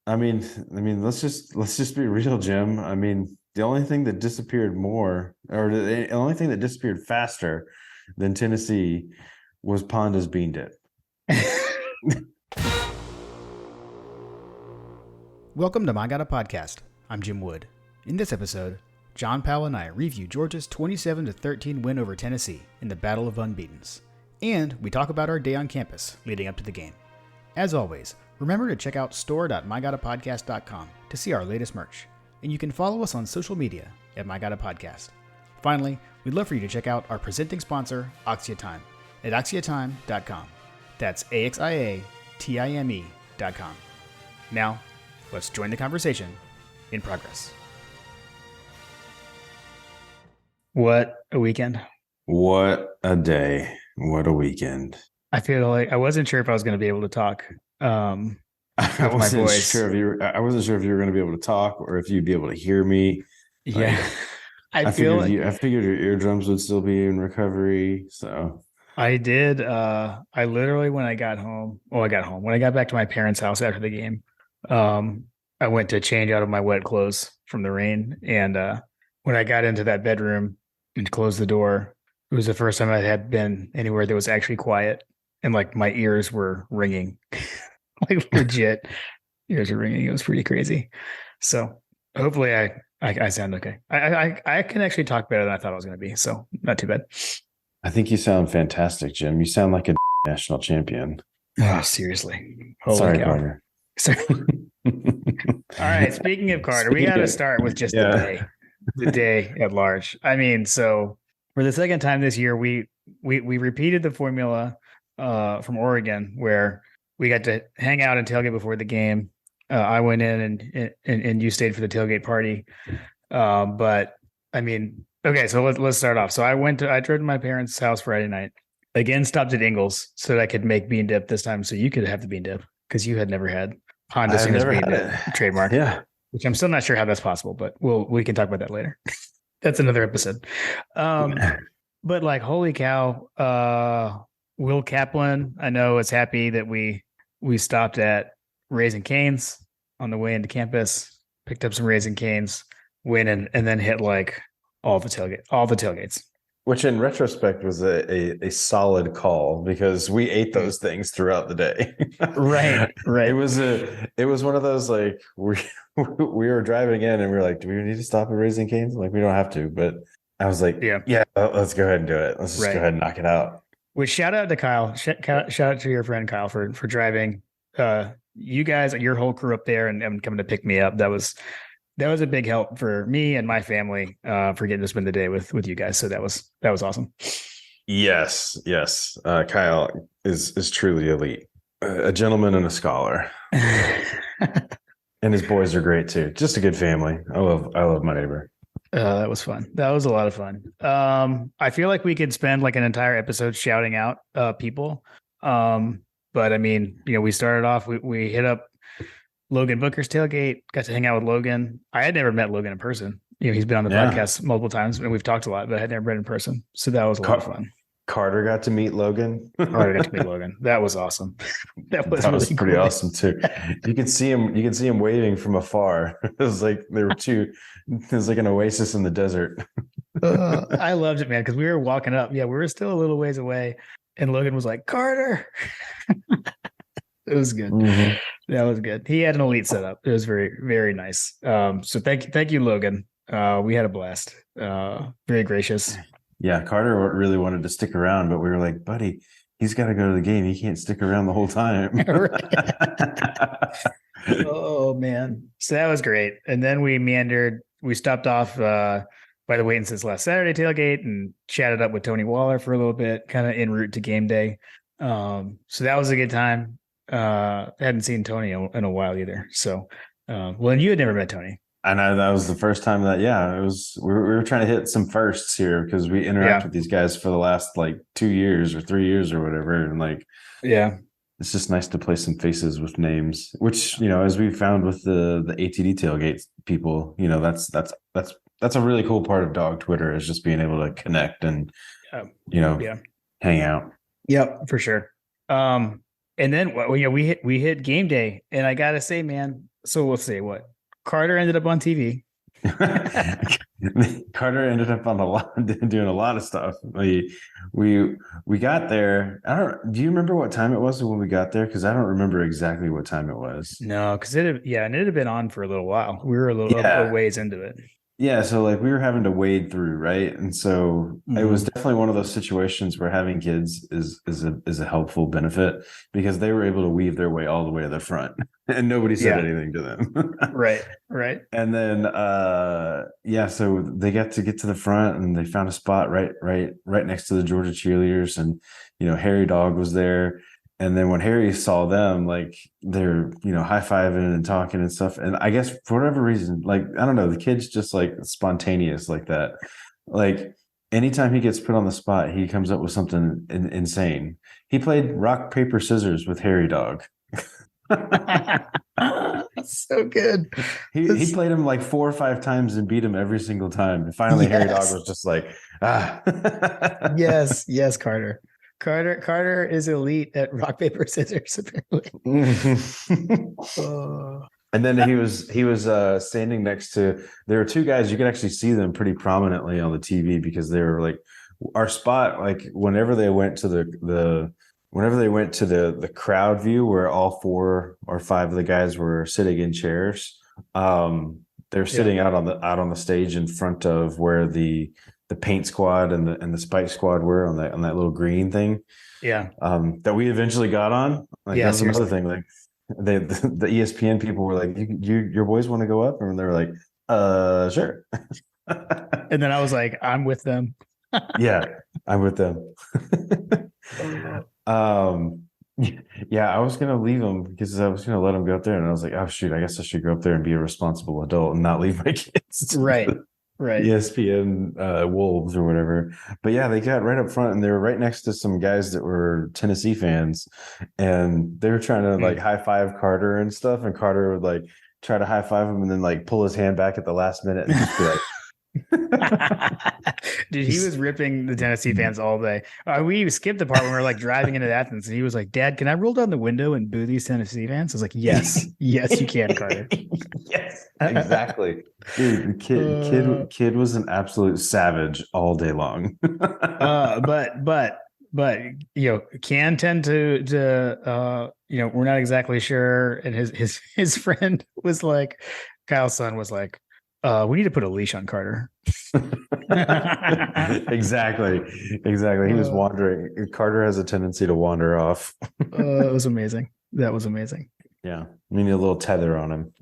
let's just be real, Jim. I mean, the only thing that disappeared more, or the only thing that disappeared faster than Tennessee was Panda's bean dip. Welcome to My Gotta Podcast. I'm Jim Wood. In this episode, John Powell and I review Georgia's 27-13 win over Tennessee in the Battle of Unbeatens. And we talk about our day on campus leading up to the game. As always, remember to check out store.mygottapodcast.com to see our latest merch. And you can follow us on social media at My Gotta Podcast. Finally, we'd love for you to check out our presenting sponsor, Oxia Time, at oxiatime.com. That's AXIATIME.com. Now, let's join the conversation in progress. What a weekend. What a day. What a weekend. I feel like I wasn't sure if I was going to be able to talk. I wasn't sure if you were going to be able to talk or if you'd be able to hear me. Yeah. I figured your eardrums would still be in recovery. So I did. I literally, when I got back to my parents' house after the game, I went to change out of my wet clothes from the rain. And when I got into that bedroom and closed the door, it was the first time I had been anywhere that was actually quiet. And like my ears were ringing, like legit ears were ringing. It was pretty crazy. So hopefully I sound okay. I can actually talk better than I thought I was going to be. So not too bad. I think you sound fantastic, Jim. You sound like a national champion. Oh, seriously. Holy Sorry, cow. Carter. Sorry. All right. Speaking of Carter, we got to start with just the day at large. I mean, so for the second time this year, we repeated the formula from Oregon where we got to hang out and tailgate before the game. I went in and you stayed for the tailgate party. But I mean, okay, so let's start off. So I drove to my parents' house Friday night. Again, stopped at Ingles so that I could make bean dip this time, so you could have the bean dip because you had never had Honda Singer's bean dip trademark. Yeah, which I'm still not sure how that's possible, but we can talk about that later. That's another episode. But like, holy cow, Will Kaplan, I know is happy that we stopped at Raising Cane's on the way into campus, picked up some Raising Cane's, went in, and then hit like all the tailgates. Which in retrospect was a solid call because we ate those things throughout the day. Right. It was one of those like we were driving in and we were like, do we need to stop at Raising Cane's? Like we don't have to, but I was like, yeah, let's go ahead and do it. Let's just go ahead and knock it out. Which shout out to Kyle. Shout out to your friend Kyle for driving you guys, your whole crew up there and coming to pick me up. That was a big help for me and my family for getting to spend the day with you guys. So that was awesome. Yes. Kyle is truly elite, a gentleman and a scholar, and his boys are great too. Just a good family. I love my neighbor. That was fun. That was a lot of fun. I feel like we could spend like an entire episode shouting out people. But I mean, we started off, we hit up Logan Booker's tailgate, got to hang out with Logan. I had never met Logan in person. He's been on the podcast multiple times and we've talked a lot, but I had never met in person. So that was a lot of fun. Carter got to meet Logan. That was awesome. That was really pretty cool. Awesome too. You can see him waving from afar. It was like it was like an oasis in the desert. I loved it, man, because we were walking up. Yeah, we were still a little ways away. And Logan was like, Carter. It was good. Mm-hmm. That was good. He had an elite setup. It was very, very nice. So thank you, Logan. We had a blast. Very gracious. Yeah, Carter really wanted to stick around, but we were like, buddy, he's got to go to the game. He can't stick around the whole time. Oh, man. So that was great. And then we meandered. We stopped off by the Wait Since Last Saturday tailgate and chatted up with Tony Waller for a little bit, kind of en route to game day. So that was a good time. Hadn't seen Tony in a while either. So, and you had never met Tony. I know that was the first time that, it was, we were trying to hit some firsts here because we interact with these guys for the last like 2 years or 3 years or whatever. And like, it's just nice to play some faces with names, which, as we found with the ATD tailgate people, that's a really cool part of dog Twitter is just being able to connect and, hang out. Yep, for sure. And then we hit game day, and I gotta say, man, so we'll see what Carter ended up on TV. Carter ended up on doing a lot of stuff. We got there. Do you remember what time it was when we got there? Because I don't remember exactly what time it was. No, because it had been on for a little while. We were a ways into it. Yeah, so like we were having to wade through, right? And so it was definitely one of those situations where having kids is a helpful benefit because they were able to weave their way all the way to the front and nobody said anything to them. Right. And then so they got to get to the front and they found a spot right next to the Georgia cheerleaders, and Harry Dog was there. And then when Harry saw them, like they're, high-fiving and talking and stuff. And I guess for whatever reason, like, I don't know, the kid's just like spontaneous like that. Like anytime he gets put on the spot, he comes up with something insane. He played rock, paper, scissors with Harry Dog. So good. He played him like 4 or 5 times and beat him every single time. And finally, Harry Dog was just like, Yes, Carter. Carter is elite at rock, paper, scissors, apparently. And then he was standing next to, there were 2 guys, you could actually see them pretty prominently on the TV because they were like our spot, like whenever they went to the crowd view where all 4 or 5 of the guys were sitting in chairs. They're sitting out on the stage in front of where the paint squad and the spike squad were on that little green thing. Yeah. That we eventually got on. Like that's another thing. Like the ESPN people were like, your boys want to go up? And they were like, sure. And then I was like, I'm with them. Yeah, I'm with them. Yeah, I was gonna leave them because I was gonna let them go up there, and I was like, oh shoot, I guess I should go up there and be a responsible adult and not leave my kids. Right. ESPN Wolves or whatever. But yeah, they got right up front and they were right next to some guys that were Tennessee fans, and they were trying to like high five Carter and stuff, and Carter would like try to high five him and then like pull his hand back at the last minute and just be like Dude, he was ripping the Tennessee fans all day. We skipped the part when we were like driving into Athens, and he was like, "Dad, can I roll down the window and boo these Tennessee fans?" I was like, "Yes, yes, you can, Carter." Yes, exactly. Dude, the kid was an absolute savage all day long. But can tend to we're not exactly sure. And his friend was like, Kyle's son was like, we need to put a leash on Carter. Exactly. He was wandering. Carter has a tendency to wander off. It was amazing. That was amazing. Yeah, we need a little tether on him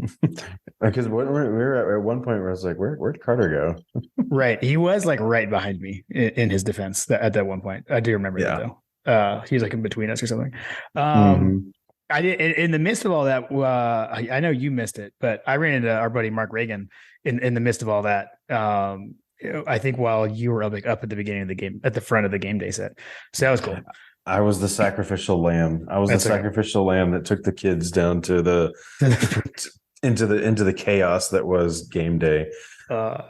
because we were at one point where I was like, "Where'd Carter go?" Right, he was like right behind me in his defense at that one point. I do remember that though. He was like in between us or something. I did in the midst of all that. I know you missed it, but I ran into our buddy Mark Reagan in the midst of all that. I think while you were up at the beginning of the game, at the front of the game day set, so that was cool. I was the sacrificial lamb. I was the sacrificial lamb that took the kids down to the into the chaos that was game day. I'm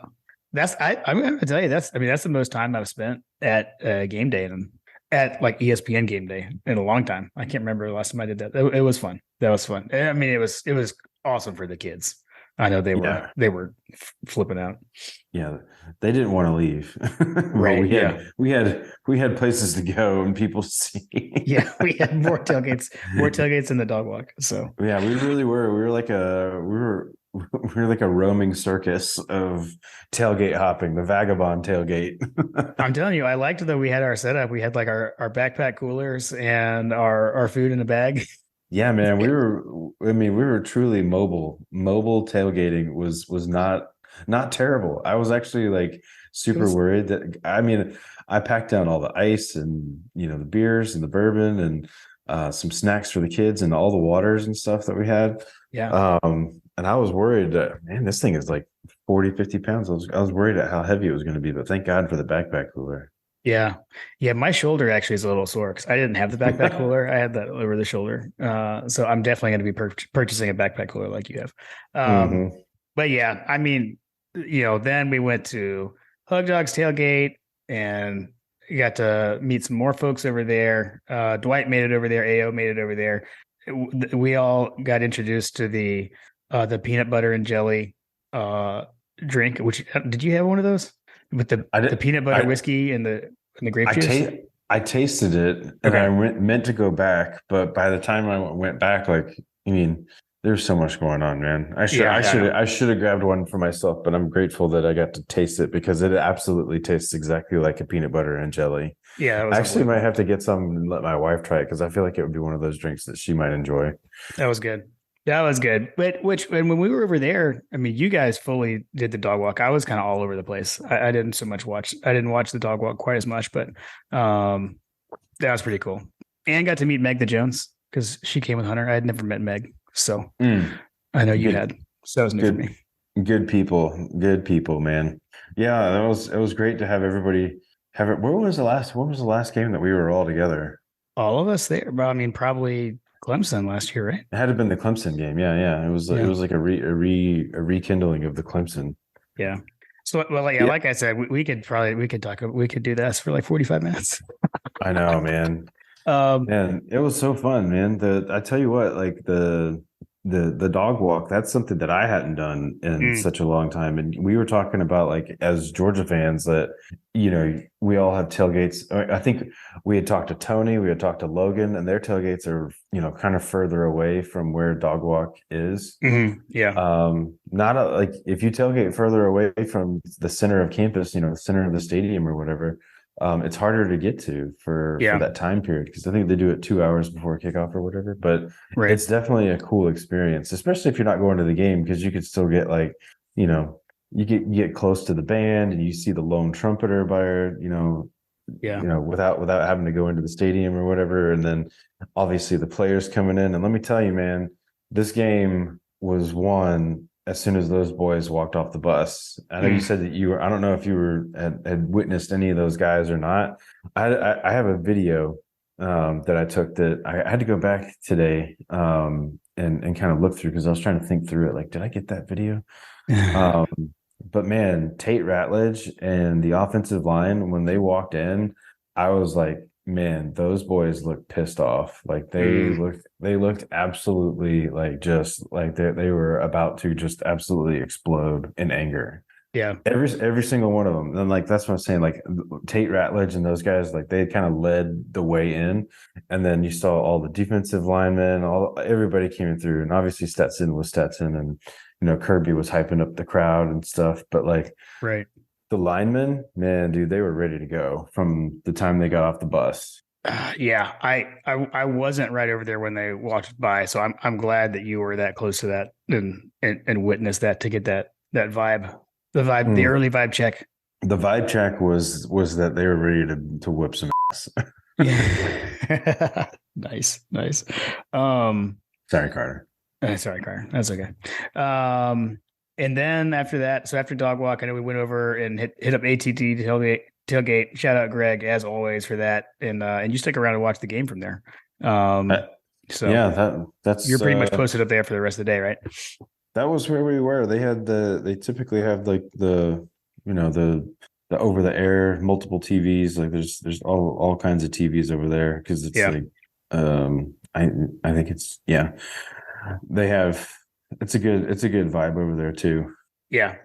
going to tell you that's the most time I've spent at game day and at like ESPN game day in a long time. I can't remember the last time I did that. It was fun. That was fun. I mean, it was awesome for the kids. I know they were flipping out. Yeah, they didn't want to leave. Right. We had places to go and people to see. Yeah, we had more tailgates in the dog walk. So yeah, we really were. We were like a roaming circus of tailgate hopping, the vagabond tailgate. I'm telling you, I liked that we had our setup. We had like our backpack coolers and our food in a bag. Yeah, man, we were truly mobile. Mobile tailgating was not terrible. I was actually like super worried that, I packed down all the ice and, the beers and the bourbon and some snacks for the kids and all the waters and stuff that we had. Yeah. And I was worried that, man, this thing is like 40, 50 pounds. I was worried at how heavy it was going to be, but thank God for the backpack cooler. Yeah. My shoulder actually is a little sore because I didn't have the backpack cooler. I had that over the shoulder. So I'm definitely going to be purchasing a backpack cooler like you have. But yeah, I mean, then we went to Hug Dogs Tailgate and got to meet some more folks over there. Dwight made it over there. AO made it over there. We all got introduced to the the peanut butter and jelly drink. Which did you have one of those with the peanut butter whiskey and the grape juice? I tasted it and I meant to go back, but by the time I went back, like, I mean, there's so much going on, man. I should have grabbed one for myself, but I'm grateful that I got to taste it because it absolutely tastes exactly like a peanut butter and jelly. Yeah, I actually might have to get some and let my wife try it because I feel like it would be one of those drinks that she might enjoy. That was good. That was good. But and when we were over there, I mean, you guys fully did the dog walk. I was kind of all over the place. I didn't so much watch. I didn't watch the dog walk quite as much, but that was pretty cool. And got to meet Meg the Jones because she came with Hunter. I had never met Meg, so I know you had. So that was new for me. Good people, man. Yeah, it was great to have everybody have it. When was the last game that we were all together? All of us there. Well, I mean, probably Clemson last year, right? It had to have been the Clemson game. Yeah. It was like a rekindling of the Clemson. Yeah. So, well, like I said, we could do this for like 45 minutes. I know, man. Man, it was so fun, man. I tell you what, like the dog walk, that's something that I hadn't done in such a long time. And we were talking about, like, as Georgia fans, that, you know, we all have tailgates. I think we had talked to Tony, we had talked to Logan, and their tailgates are, you know, kind of further away from where dog walk is. Mm-hmm. Yeah. Like if you tailgate further away from the center of campus, you know, the center of the stadium or whatever, it's harder to get to for that time period because I think they do it 2 hours before kickoff or whatever. But it's definitely a cool experience, especially if you're not going to the game, because you could still get, like, you know, you get close to the band and you see the lone trumpeter by, you know, without having to go into the stadium or whatever. And then obviously the players coming in. And let me tell you, man, this game was won as soon as those boys walked off the bus. I know you said that I don't know if you had witnessed any of those guys or not. I have a video that I took that I had to go back today and kind of look through because I was trying to think through it. Like, did I get that video? But man, Tate Ratledge and the offensive line, when they walked in, I was like, man, those boys looked pissed off. Like they looked absolutely like just like they were about to just absolutely explode in anger. Yeah. Every single one of them. And like, that's what I'm saying. Like Tate Ratledge and those guys, like they kind of led the way in. And then you saw all the defensive linemen, everybody came through. And obviously Stetson was Stetson, and, you know, Kirby was hyping up the crowd and stuff. But like, the linemen, man, dude, they were ready to go from the time they got off the bus. Yeah, I wasn't right over there when they walked by, so I'm glad that you were that close to that and witnessed that to get that vibe, the early vibe check. The vibe check was that they were ready to whip some ass. Yeah. Nice. Sorry, Carter. Sorry, Carter. That's okay. And then after that, so after dog walk, I know we went over and hit up ATT tailgate. Shout out Greg as always for that, and you stick around and watch the game from there. So yeah, that's you're pretty much posted up there for the rest of the day, right? That was where we were. They typically have like the over the air multiple TVs. Like there's all kinds of TVs over there because it's like I think it's they have. It's a good vibe over there too. Yeah.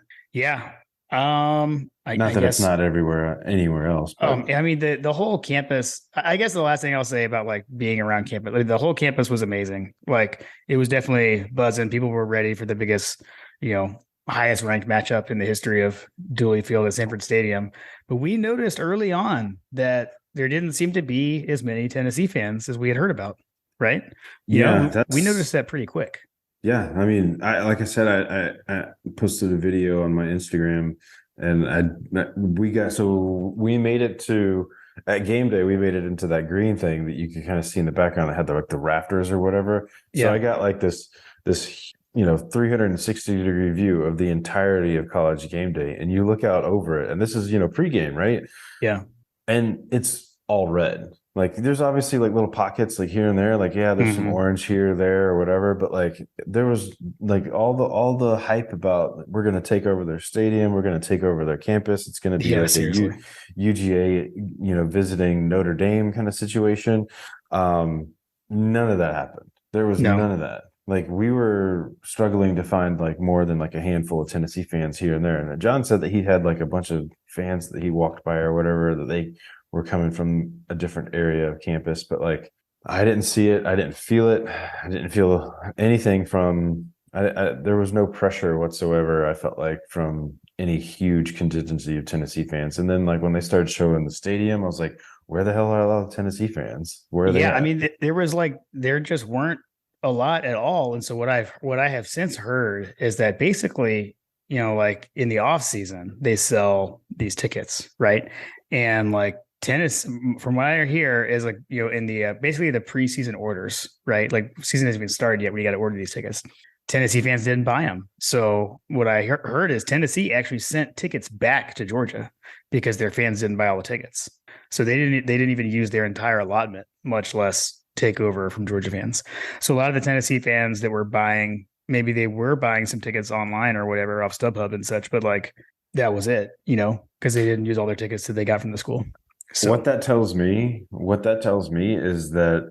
I guess it's not anywhere else. But. I mean the whole campus. I guess the last thing I'll say about like being around campus, like, the whole campus was amazing. Like it was definitely buzzing. People were ready for the biggest, you know, highest ranked matchup in the history of Dooley Field at Sanford Stadium. But we noticed early on that there didn't seem to be as many Tennessee fans as we had heard about. Right? We noticed that pretty quick. Yeah, I mean, like I said, I posted a video on my Instagram, and we made it to at game day. We made it into that green thing that you could kind of see in the background that had the rafters or whatever. So I got like this 360-degree view of the entirety of College game day, and you look out over it, and this is pregame, right? Yeah, and it's all red. Like there's obviously like little pockets like here and there, like there's some orange here, there, or whatever. But like there was like all the hype about we're going to take over their stadium, we're going to take over their campus. It's going to be like a UGA, visiting Notre Dame kind of situation. None of that happened. There was none of that. like we were struggling to find like more than like a handful of Tennessee fans here and there. And John said that he had like a bunch of fans that he walked by or whatever, that they were coming from a different area of campus, but like I didn't see it. I didn't feel it. I didn't feel anything from, there was no pressure whatsoever, I felt like, from any huge contingency of Tennessee fans. And then like when they started showing the stadium, I was like, where the hell are all the Tennessee fans? Where are they at? I mean, there just weren't a lot at all. And so what I have since heard is that basically, like in the off season, they sell these tickets, right? And like tennis, from what I hear, is like, in the basically the preseason orders, right? Like season hasn't even started yet. We got to order these tickets. Tennessee fans didn't buy them. So what I heard is Tennessee actually sent tickets back to Georgia because their fans didn't buy all the tickets. So they didn't even use their entire allotment, much less take over from Georgia fans. So a lot of the Tennessee fans that were buying, maybe they were buying some tickets online or whatever off StubHub and such, but like that was it, because they didn't use all their tickets that they got from the school. So what that tells me is that,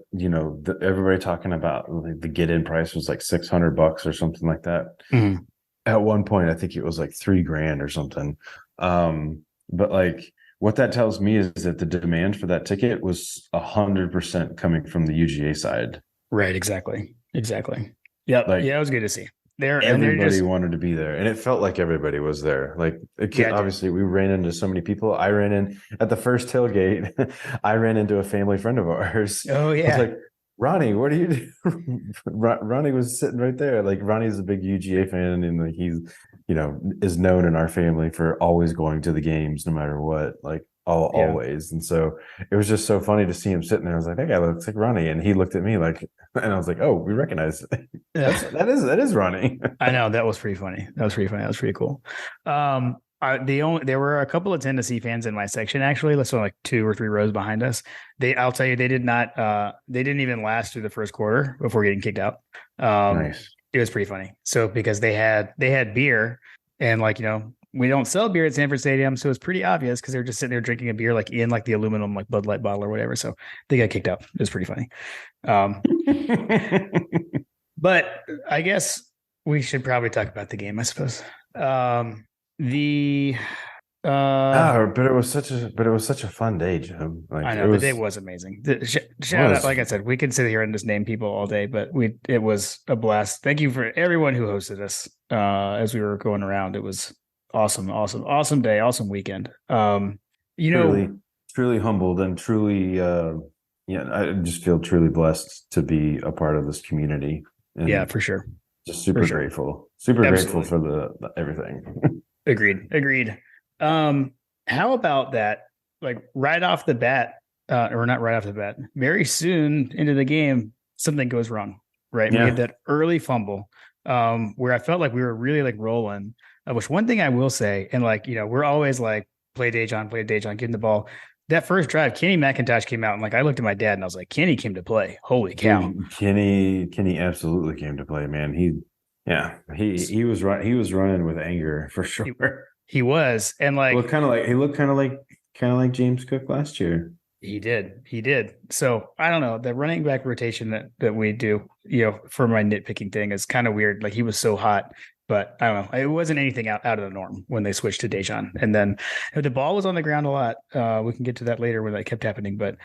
everybody talking about like, the get in price was like $600 or something like that. Mm-hmm. At one point, I think it was like $3,000 or something. But like what that tells me is that the demand for that ticket was 100% coming from the UGA side. Right. Exactly. Yep. Like, yeah, it was good to see. Everybody wanted to be there, and it felt like everybody was there. Like obviously we ran into so many people. I ran in at the first tailgate. I ran into a family friend of ours. Oh yeah. I was like, Ronnie, what do you do? Ronnie was sitting right there. Like Ronnie's a big UGA fan, and like he's, is known in our family for always going to the games no matter what. Like always. And so it was just so funny to see him sitting there. I was like, that guy looks like Ronnie. And he looked at me like, and I was like, oh, we recognize it. that is Ronnie. I know, that was pretty funny. That was pretty cool. There were a couple of Tennessee fans in my section, actually. Let's say like 2 or 3 rows behind us. I'll tell you, they didn't even last through the first quarter before getting kicked out. Nice. It was pretty funny. So because they had beer, and like, we don't sell beer at Sanford Stadium, so it's pretty obvious because they're just sitting there drinking a beer like in like the aluminum like Bud Light bottle or whatever. So they got kicked out. It was pretty funny. But I guess we should probably talk about the game, I suppose. But it was such a fun day, Jim. Like, I know the day was amazing. Shout out, like I said, we could sit here and just name people all day, but it was a blast. Thank you for everyone who hosted us as we were going around. It was awesome day, awesome weekend. Truly humbled and truly I just feel truly blessed to be a part of this community. And yeah, for sure. Just super grateful. Grateful for the everything. Agreed. How about that? Like right off the bat, or not right off the bat, very soon into the game, something goes wrong, right? Yeah. We had that early fumble where I felt like we were really like rolling. Which one thing I will say, and like, we're always like, play Dejon, getting the ball. That first drive, Kenny McIntosh came out, and like I looked at my dad and I was like, Kenny came to play. Holy cow. Kenny absolutely came to play, man. He was right. He was running with anger for sure. He was. And like he looked kind of like James Cook last year. He did. So I don't know. The running back rotation that we do, for my nitpicking thing is kind of weird. Like he was so hot. But I don't know. It wasn't anything out of the norm when they switched to Dejon. And then the ball was on the ground a lot. We can get to that later when that kept happening. But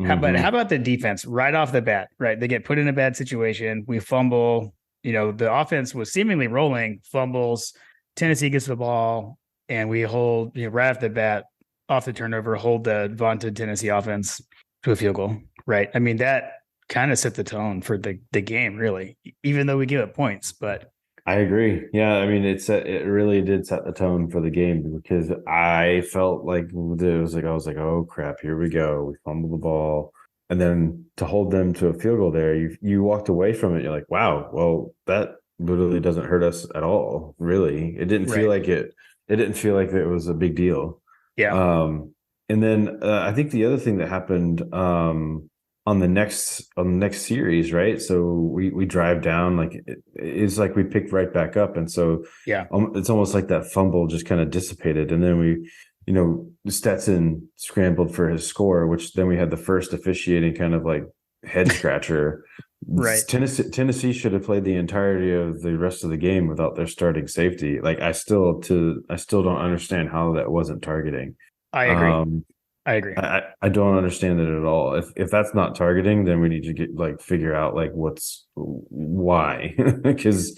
how about the defense right off the bat? Right, they get put in a bad situation. We fumble. The offense was seemingly rolling. Fumbles. Tennessee gets the ball, and we hold. Right off the bat, off the turnover, hold the vaunted Tennessee offense to a field goal. Right. I mean, that kind of set the tone for the game, really. Even though we give up points, but. I agree. Yeah, I mean, it really did set the tone for the game because I felt like I was like, oh crap, here we go. We fumbled the ball, and then to hold them to a field goal there, you walked away from it. You're like, wow, well, that literally doesn't hurt us at all. Really, it didn't feel like it. It didn't feel like it was a big deal. Yeah. And then I think the other thing that happened on the next series, right? So we drive down, like it's like we picked right back up, and so it's almost like that fumble just kind of dissipated, and then we, Stetson scrambled for his score, which then we had the first officiating kind of like head scratcher Right. Tennessee should have played the entirety of the rest of the game without their starting safety. Like I still don't understand how that wasn't targeting. I agree. I agree. I don't understand it at all. If that's not targeting, then we need to figure out like why. Because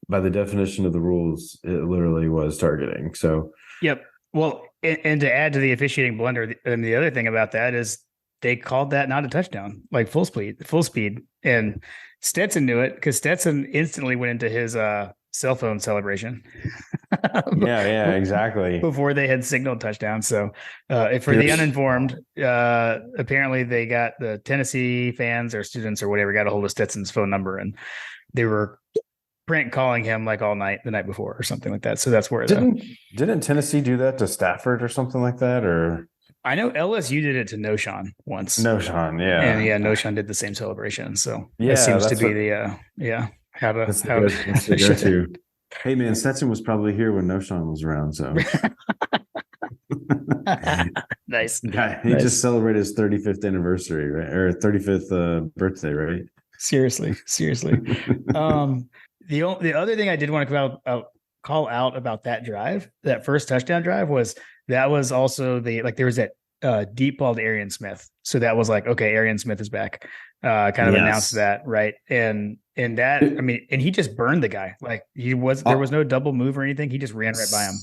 by the definition of the rules, it literally was targeting. So yep. Well, and to add to the officiating blunder, and the other thing about that is they called that not a touchdown, like full speed. And Stetson knew it because Stetson instantly went into his cell phone celebration. yeah, exactly. Before they had signaled touchdown. So for the uninformed, apparently they got the Tennessee fans or students or whatever got a hold of Stetson's phone number, and they were prank calling him like all night the night before or something like that. So that's where didn't Tennessee do that to Stafford or something like that? Or I know LSU did it to Noshawn once. Noshawn, yeah. And Noshawn did the same celebration. So that seems to be how to go to. Hey man, Stetson was probably here when Noshawn was around, so nice. He just celebrated his 35th anniversary, right? Or 35th birthday, right? Seriously. The other thing I did want to call out about that drive, that first touchdown drive, was also there was that deep ball to Arian Smith. So that was like, okay, Arian Smith is back. Announced that, right? And that, I mean, and he just burned the guy. Like there was no double move or anything. He just ran right by him.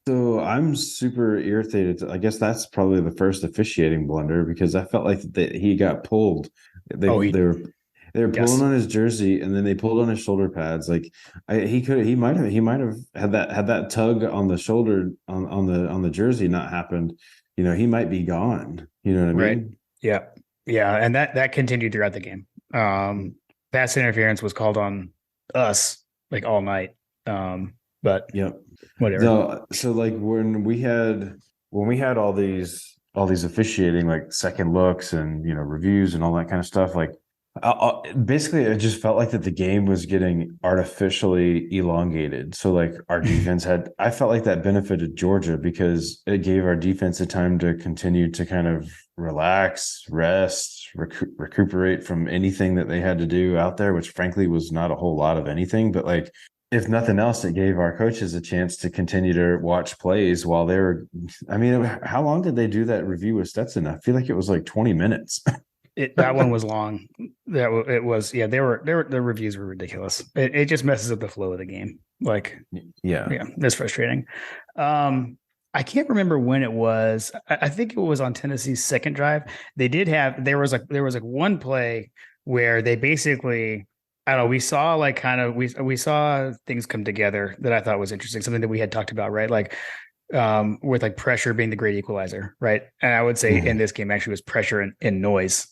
So I'm super irritated. I guess that's probably the first officiating blunder because I felt like that he got pulled. They were pulling on his jersey and then they pulled on his shoulder pads. Like he might have had that tug on the shoulder on the jersey not happened. You know, he might be gone. You know what I mean? Right. Yeah. Yeah. And that continued throughout the game. Pass interference was called on us like all night. But whatever. So like when we had all these officiating, like second looks and, you know, reviews and all that kind of stuff, like basically it just felt like that the game was getting artificially elongated. So like our defense I felt like that benefited Georgia because it gave our defense a time to continue to kind of relax, rest, recuperate from anything that they had to do out there, which frankly was not a whole lot of anything, but like if nothing else, it gave our coaches a chance to continue to watch plays while they were. I mean, how long did they do that review with Stetson? I feel like it was like 20 minutes. That one was long. It was. Yeah, the reviews were ridiculous. It just messes up the flow of the game. Like, yeah, that's frustrating. I can't remember when it was. I think it was on Tennessee's second drive. There was one play where they basically, I don't know, we saw like kind of we saw things come together that I thought was interesting, something that we had talked about, right? Like with like pressure being the great equalizer, right? And I would say in this game actually was pressure and noise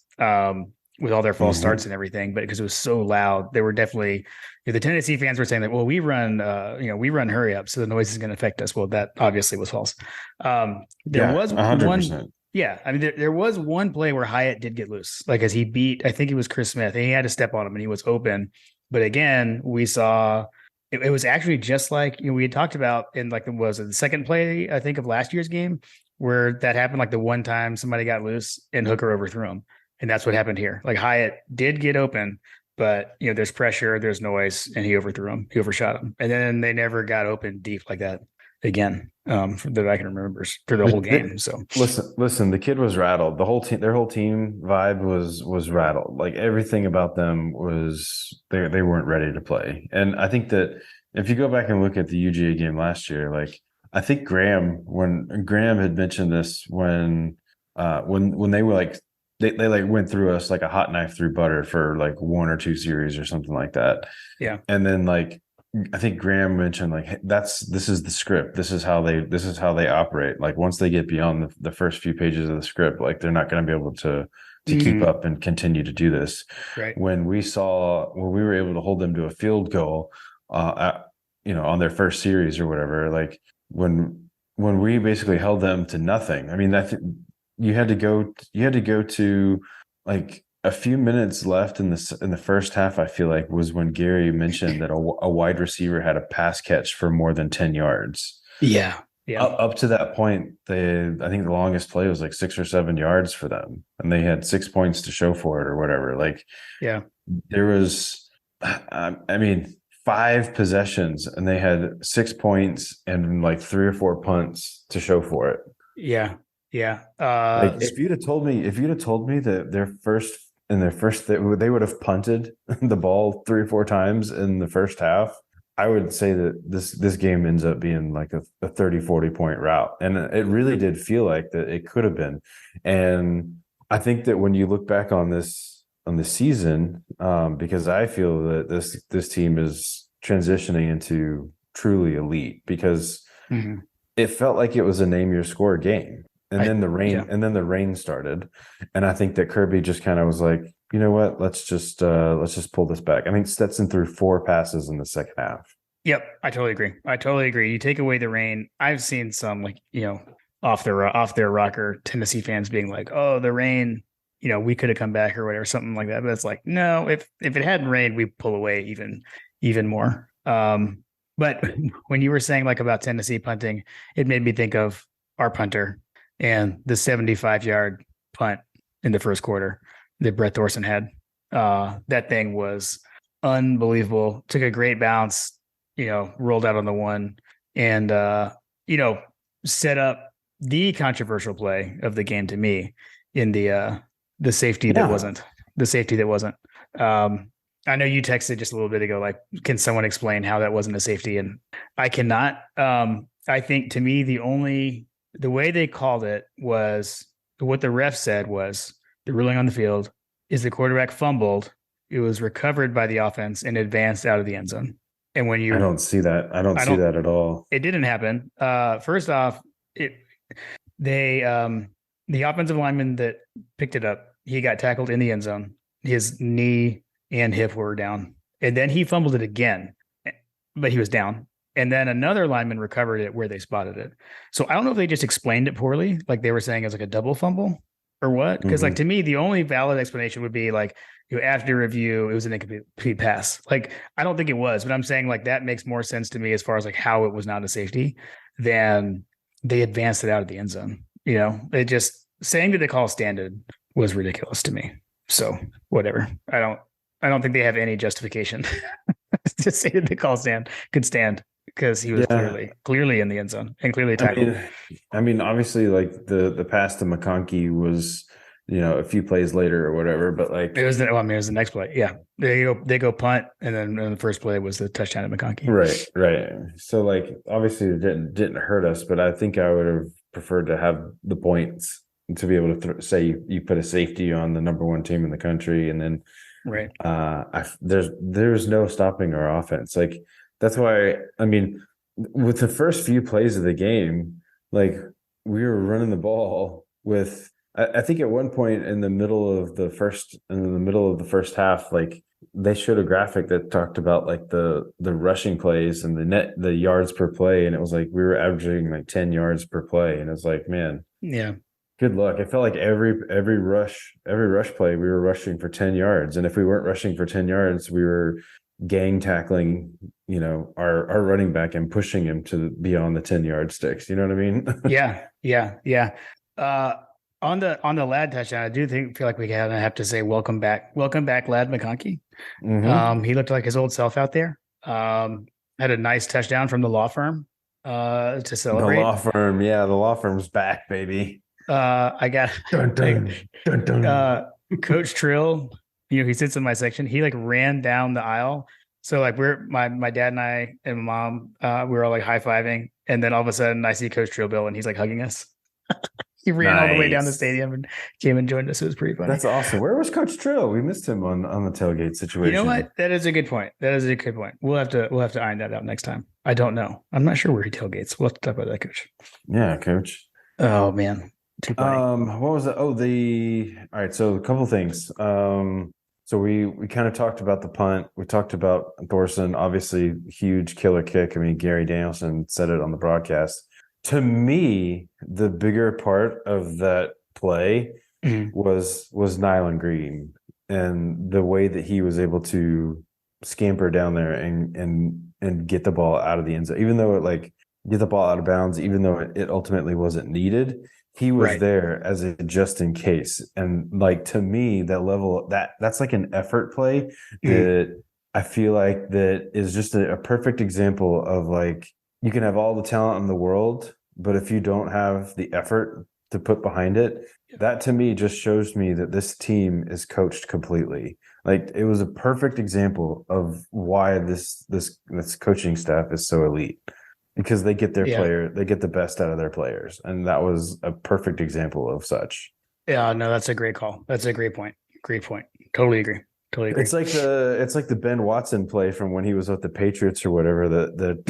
with all their false starts and everything, but because it was so loud, there were definitely the Tennessee fans were saying that, well, we run hurry up, so the noise is going to affect us. Well, that obviously was false. There was 100%. Yeah, I mean, there was one play where Hyatt did get loose, like as he beat, I think it was Chris Smith, and he had to step on him, and he was open. But again, we saw it was actually just like we had talked about in like the second play, I think, of last year's game, where that happened, like the one time somebody got loose and Hooker overthrew him, and that's what happened here. Like Hyatt did get open, but there's pressure, there's noise, and he overthrew him, he overshot him, and then they never got open deep like that again, that I can remember for the whole game. So listen, the kid was rattled. Their whole team vibe was rattled. Like everything about them was they weren't ready to play. And I think that if you go back and look at the UGA game last year, like I think when Graham had mentioned this when they were like they like went through us like a hot knife through butter for like one or two series or something like that. Yeah. And then like I think Graham mentioned like hey, this is the script. This is how they operate. Like once they get beyond the first few pages of the script, like they're not going to be able to keep up and continue to do this. Right. When we were able to hold them to a field goal, on their first series or whatever, like when we basically held them to nothing. I mean, you had to go to like a few minutes left in the first half, I feel like, was when Gary mentioned that a wide receiver had a pass catch for more than 10 yards. Yeah. Yeah. Up to that point, I think the longest play was like 6 or 7 yards for them, and they had 6 points to show for it or whatever. Like, yeah, there was, I mean, 5 possessions, and they had 6 points and like 3 or 4 punts to show for it. Yeah. Yeah. Like, if you'd have told me that their first they would have punted the ball 3 or 4 times in the first half, I would say that this game ends up being like a 30, 40 point rout. And it really did feel like that it could have been. And I think that when you look back on the season, because I feel that this team is transitioning into truly elite, because it felt like it was a name your score game. And then the rain started. And I think that Kirby just kind of was like, you know what? Let's just pull this back. I mean, Stetson threw 4 passes in the second half. Yep, I totally agree. You take away the rain. I've seen some, like, off their rocker Tennessee fans being like, "Oh, the rain, we could have come back or whatever," something like that. But it's like, no, if it hadn't rained, we pull away even more. But when you were saying like about Tennessee punting, it made me think of our punter and the 75-yard punt in the first quarter that Brett Thorson had. That thing was unbelievable. Took a great bounce, rolled out on the one, and set up the controversial play of the game to me in the safety that wasn't. I know you texted just a little bit ago, like, can someone explain how that wasn't a safety? And I cannot. I think, to me, the way they called it was, what the ref said was, the ruling on the field is the quarterback fumbled. It was recovered by the offense and advanced out of the end zone. And when I don't see that. I don't see that at all. It didn't happen. First off, the offensive lineman that picked it up, he got tackled in the end zone. His knee and hip were down. And then he fumbled it again, but he was down. And then another lineman recovered it where they spotted it. So I don't know if they just explained it poorly, like they were saying it was like a double fumble or what. Because like, to me, the only valid explanation would be like, after review, it was an incomplete pass. Like, I don't think it was, but I'm saying like that makes more sense to me as far as like how it was not a safety than they advanced it out of the end zone. It just, saying that they call standard was ridiculous to me. So whatever. I don't think they have any justification to say that the call could stand, because he was clearly in the end zone and clearly tackled. I mean, obviously, like the pass to McConkey was, a few plays later or whatever, but like it was the next play. Yeah, they go punt, and then the first play was the touchdown at McConkey. Right. So like, obviously it didn't hurt us, but I think I would have preferred to have the points to be able to say you put a safety on the number 1 team in the country, and then right. There's no stopping our offense. Like, that's why, I mean, with the first few plays of the game, like, we were running the ball with, I think at one point in the middle of the first half, like, they showed a graphic that talked about like the rushing plays and the yards per play, and it was like we were averaging like 10 yards per play, and it's like, man, yeah, good luck. I felt like every rush play, we were rushing for 10 yards. And if we weren't rushing for 10 yards, we were gang tackling, our running back and pushing him to beyond the 10-yard sticks. You know what I mean? Yeah. On the Ladd touchdown, I do feel like we have to say welcome back, Ladd McConkey. He looked like his old self out there. Had a nice touchdown from the law firm to celebrate. The law firm, yeah, the law firm's back, baby. I got dun, dun, dun, dun. Coach Trill. He sits in my section. He like ran down the aisle. So like my dad and I and my mom, we were all like high-fiving, and then all of a sudden I see Coach Trill Bill, and he's like hugging us. He ran all the way down the stadium and came and joined us. It was pretty funny. That's awesome. Where was Coach Trill? We missed him on the tailgate situation. You know what? That is a good point. We'll have to iron that out next time. I don't know. I'm not sure where he tailgates. We'll have to talk about that, Coach. Yeah, Coach. Oh man. What was it? All right. So a couple of things. So we kind of talked about the punt. We talked about Thorson, obviously huge killer kick. I mean, Gary Danielson said it on the broadcast. To me, the bigger part of that play was Nyland Green and the way that he was able to scamper down there and get the ball out of the end zone, even though it like get the ball out of bounds, even though it ultimately wasn't needed. He was there as a just in case. And like, to me, that level, that's like an effort play that I feel like that is just a perfect example of like, you can have all the talent in the world, but if you don't have the effort to put behind it, that to me just shows me that this team is coached completely. Like, it was a perfect example of why this coaching staff is so elite, because they get they get the best out of their players. And that was a perfect example of such. Yeah, no, that's a great call. That's a great point. Great point. Totally agree. Totally agree. It's like the Ben Watson play from when he was with the Patriots or whatever that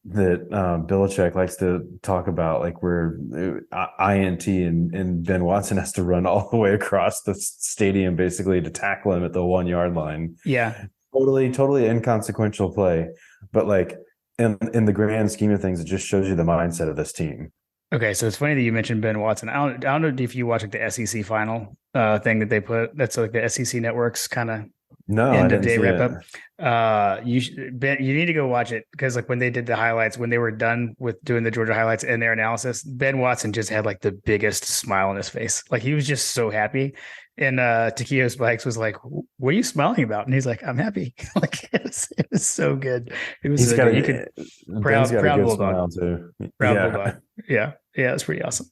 Belichick likes to talk about, like where INT and Ben Watson has to run all the way across the stadium basically to tackle him at the 1 yard line. Yeah. Totally inconsequential play. But like, in the grand scheme of things, it just shows you the mindset of this team. Okay, so it's funny that you mentioned Ben Watson. I don't know if you watch like the SEC final thing that they put. That's like the SEC Network's kind of end of day wrap up. Ben, you need to go watch it, because like when they did the highlights, when they were done with doing the Georgia highlights and their analysis, Ben Watson just had like the biggest smile on his face. Like, he was just so happy. And Takeo Spikes was like, "What are you smiling about?" And he's like, "I'm happy." Like, it was so good. It was. He's so got good. proud bulldog too. Proud bulldog. Yeah, it's pretty awesome.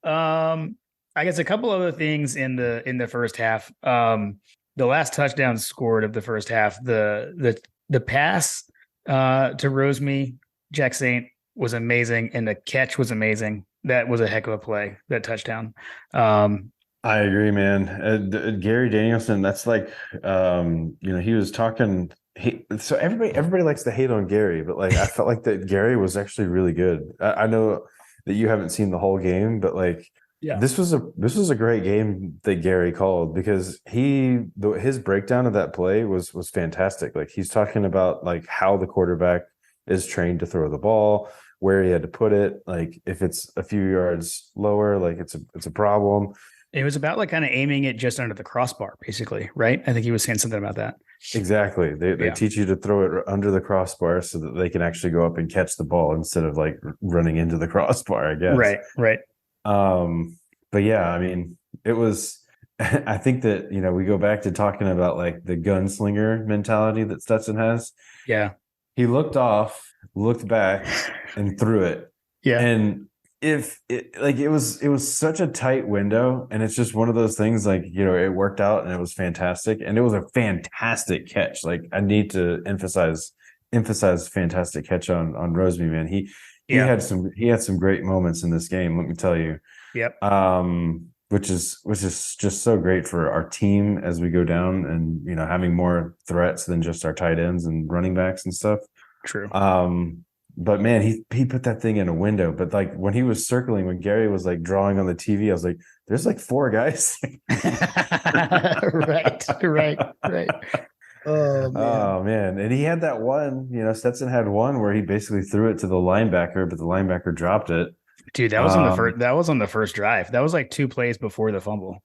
I guess a couple other things in the first half. The last touchdown scored of the first half, the pass to Rosemy Jack-Saint was amazing, and the catch was amazing. That was a heck of a play, that touchdown. I agree, man. Gary Danielson, that's like, he was talking. So everybody likes to hate on Gary, but like, I felt like that Gary was actually really good. I know that you haven't seen the whole game, but like, this was a great game that Gary called, because his breakdown of that play was fantastic. Like, he's talking about like how the quarterback is trained to throw the ball, where he had to put it. Like, if it's a few yards lower, like it's a problem. It was about like kind of aiming it just under the crossbar, basically, right? I think he was saying something about that. Exactly. They teach you to throw it under the crossbar so that they can actually go up and catch the ball instead of like running into the crossbar, I guess. Right. But yeah, I mean, it was, I think that, we go back to talking about like the gunslinger mentality that Stetson has. Yeah. He looked off, looked back, and threw it. Yeah. And it was such a tight window, and it's just one of those things, like, it worked out and it was fantastic, and it was a fantastic catch. Like, I need to emphasize fantastic catch on Rosemy, man. He had some great moments in this game, let me tell you. Yep. Which is just so great for our team as we go down, and having more threats than just our tight ends and running backs and stuff. True. But man, he put that thing in a window. But like, when he was circling, when Gary was like drawing on the TV, I was like, there's like 4 guys. Right. Oh man. And he had that one, Stetson had one where he basically threw it to the linebacker, but the linebacker dropped it. Dude, that was on the first drive. That was like 2 plays before the fumble.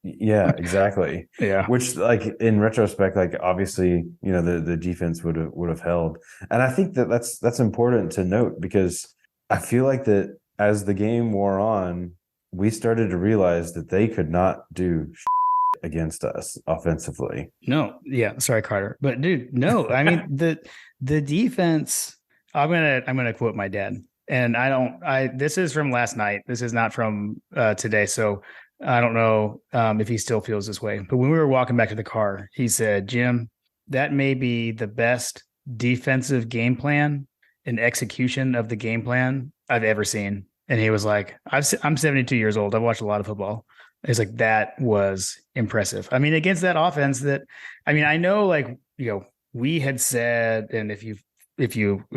Yeah, exactly. Yeah. Which, like, in retrospect, like, obviously, the defense would have held. And I think that's important to note, because I feel like that as the game wore on, we started to realize that they could not do against us offensively. No, yeah, sorry, Carter, but dude, no. I mean, the defense. I'm gonna quote my dad, and this is from last night. This is not from today, so I don't know if he still feels this way. But when we were walking back to the car, he said, "Jim, that may be the best defensive game plan and execution of the game plan I've ever seen." And he was like, "I'm 72 years old. I've watched a lot of football." It's like, that was impressive. I mean, against that offense I know, like, we had said, and if you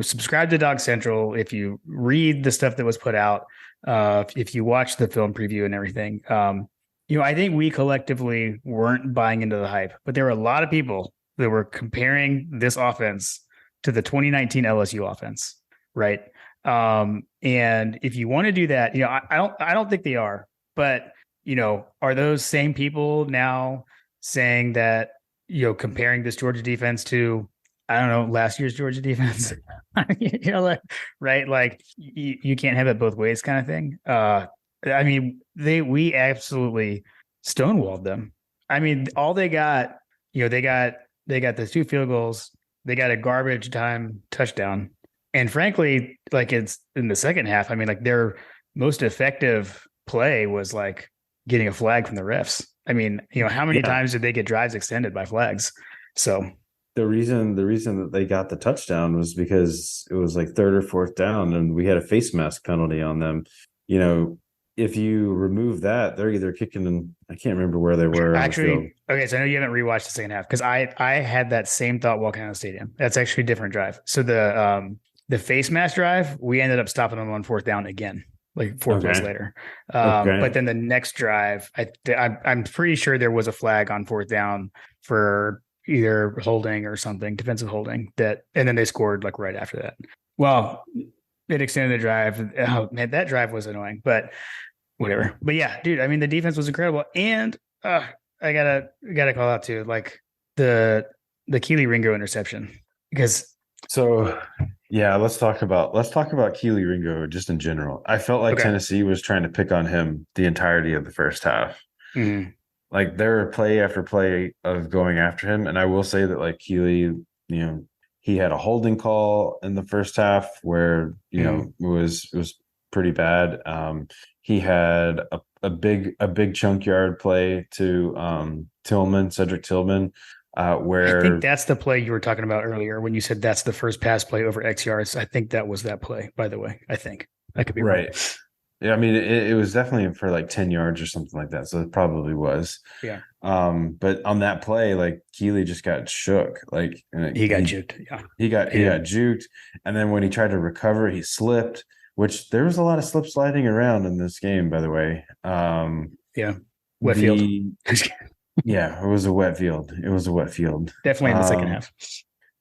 subscribe to Dog Central, if you read the stuff that was put out, if you watch the film preview and everything, I think we collectively weren't buying into the hype, but there were a lot of people that were comparing this offense to the 2019 LSU offense. Right. And if you want to do that, I don't think they are, but are those same people now saying that, comparing this Georgia defense to I don't know, last year's Georgia defense. You know, like, right? Like you can't have it both ways, kind of thing. I mean, we absolutely stonewalled them. I mean, all they got, they got the 2 field goals, they got a garbage time touchdown, and frankly, like it's in the second half. I mean, like their most effective play was like getting a flag from the refs. I mean, how many times did they get drives extended by flags? So the reason that they got the touchdown was because it was like 3rd or 4th down, and we had a face mask penalty on them. If you remove that, they're either kicking in. I can't remember where they were. Actually, okay, so I know you haven't rewatched the second half because I had that same thought walking out of the stadium. That's actually a different drive. So the face mask drive, we ended up stopping them on 4th down again, like 4 plays later. But then the next drive, I'm pretty sure there was a flag on 4th down for either holding or something, defensive holding, and then they scored like right after that. Well, it extended the drive. Oh man, that drive was annoying, but whatever. But yeah, dude, I mean, the defense was incredible. And I gotta call out too, like the Kelee Ringo interception, because let's talk about Kelee Ringo just in general. I felt like Tennessee was trying to pick on him the entirety of the first half. Mm-hmm. Like there were play after play of going after him. And I will say that like Kelee, he had a holding call in the first half where, it was pretty bad. He had a big chunk yard play to Cedric Tillman, where I think that's the play you were talking about earlier when you said that's the first pass play over X yards. I think that was that play, by the way. I think I could be right. wrong. Yeah, I mean, it was definitely for like 10 yards or something like that. So it probably was. Yeah. But on that play, like Kelee just got shook. Like he got juked. Yeah. He got juked. And then when he tried to recover, he slipped, which there was a lot of slip sliding around in this game, by the way. Yeah. Wet field. Yeah, it was a wet field. Definitely in the second half.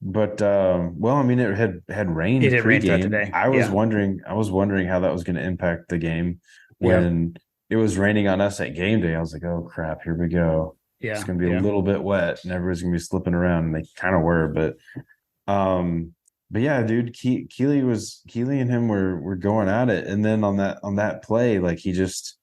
But I mean, it had rained. It rained today. I was wondering how that was going to impact the game when it was raining on us at game day. I was like, oh crap, here we go. Yeah, it's going to be a little bit wet, and everybody's going to be slipping around. And they kind of were, but yeah, dude, Kelee and him were going at it, and then on that play, like he just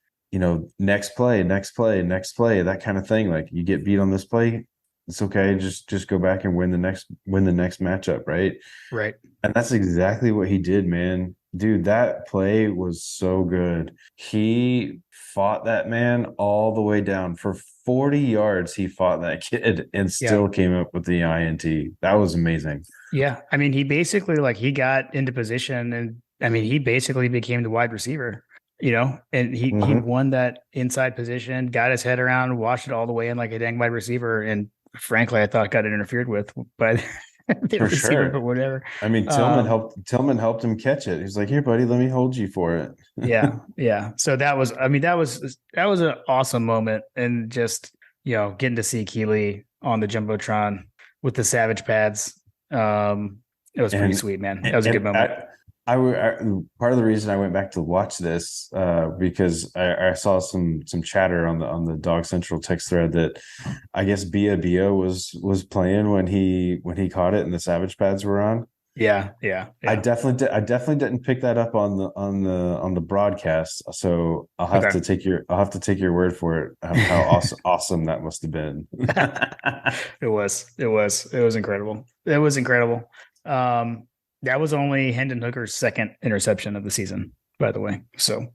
next play, that kind of thing. Like you get beat on this play, it's okay. Just go back and win the next matchup, right? Right. And that's exactly what he did, man. Dude, that play was so good. He fought that man all the way down for 40 yards. He fought that kid and still came up with the INT. That was amazing. Yeah. I mean, he basically he got into position, and I mean, he basically became the wide receiver, and he won that inside position, got his head around, watched it all the way in like a dang wide receiver. And frankly, I thought got it interfered with by the receiver, but whatever. I mean, Tillman helped him catch it. He's like, "Here, buddy, let me hold you for it." yeah. So that was an awesome moment, and just getting to see Kelee on the jumbotron with the Savage pads. It was pretty sweet, man. That was a good moment. I part of the reason I went back to watch this because I saw some chatter on the Dog Central text thread that I guess Bia was playing when he caught it and the Savage pads were on. Yeah. I definitely didn't pick that up on the broadcast, so I'll have to take your word for it. How awesome that must have been. It was incredible. It was incredible. That was only Hendon Hooker's second interception of the season, by the way. So,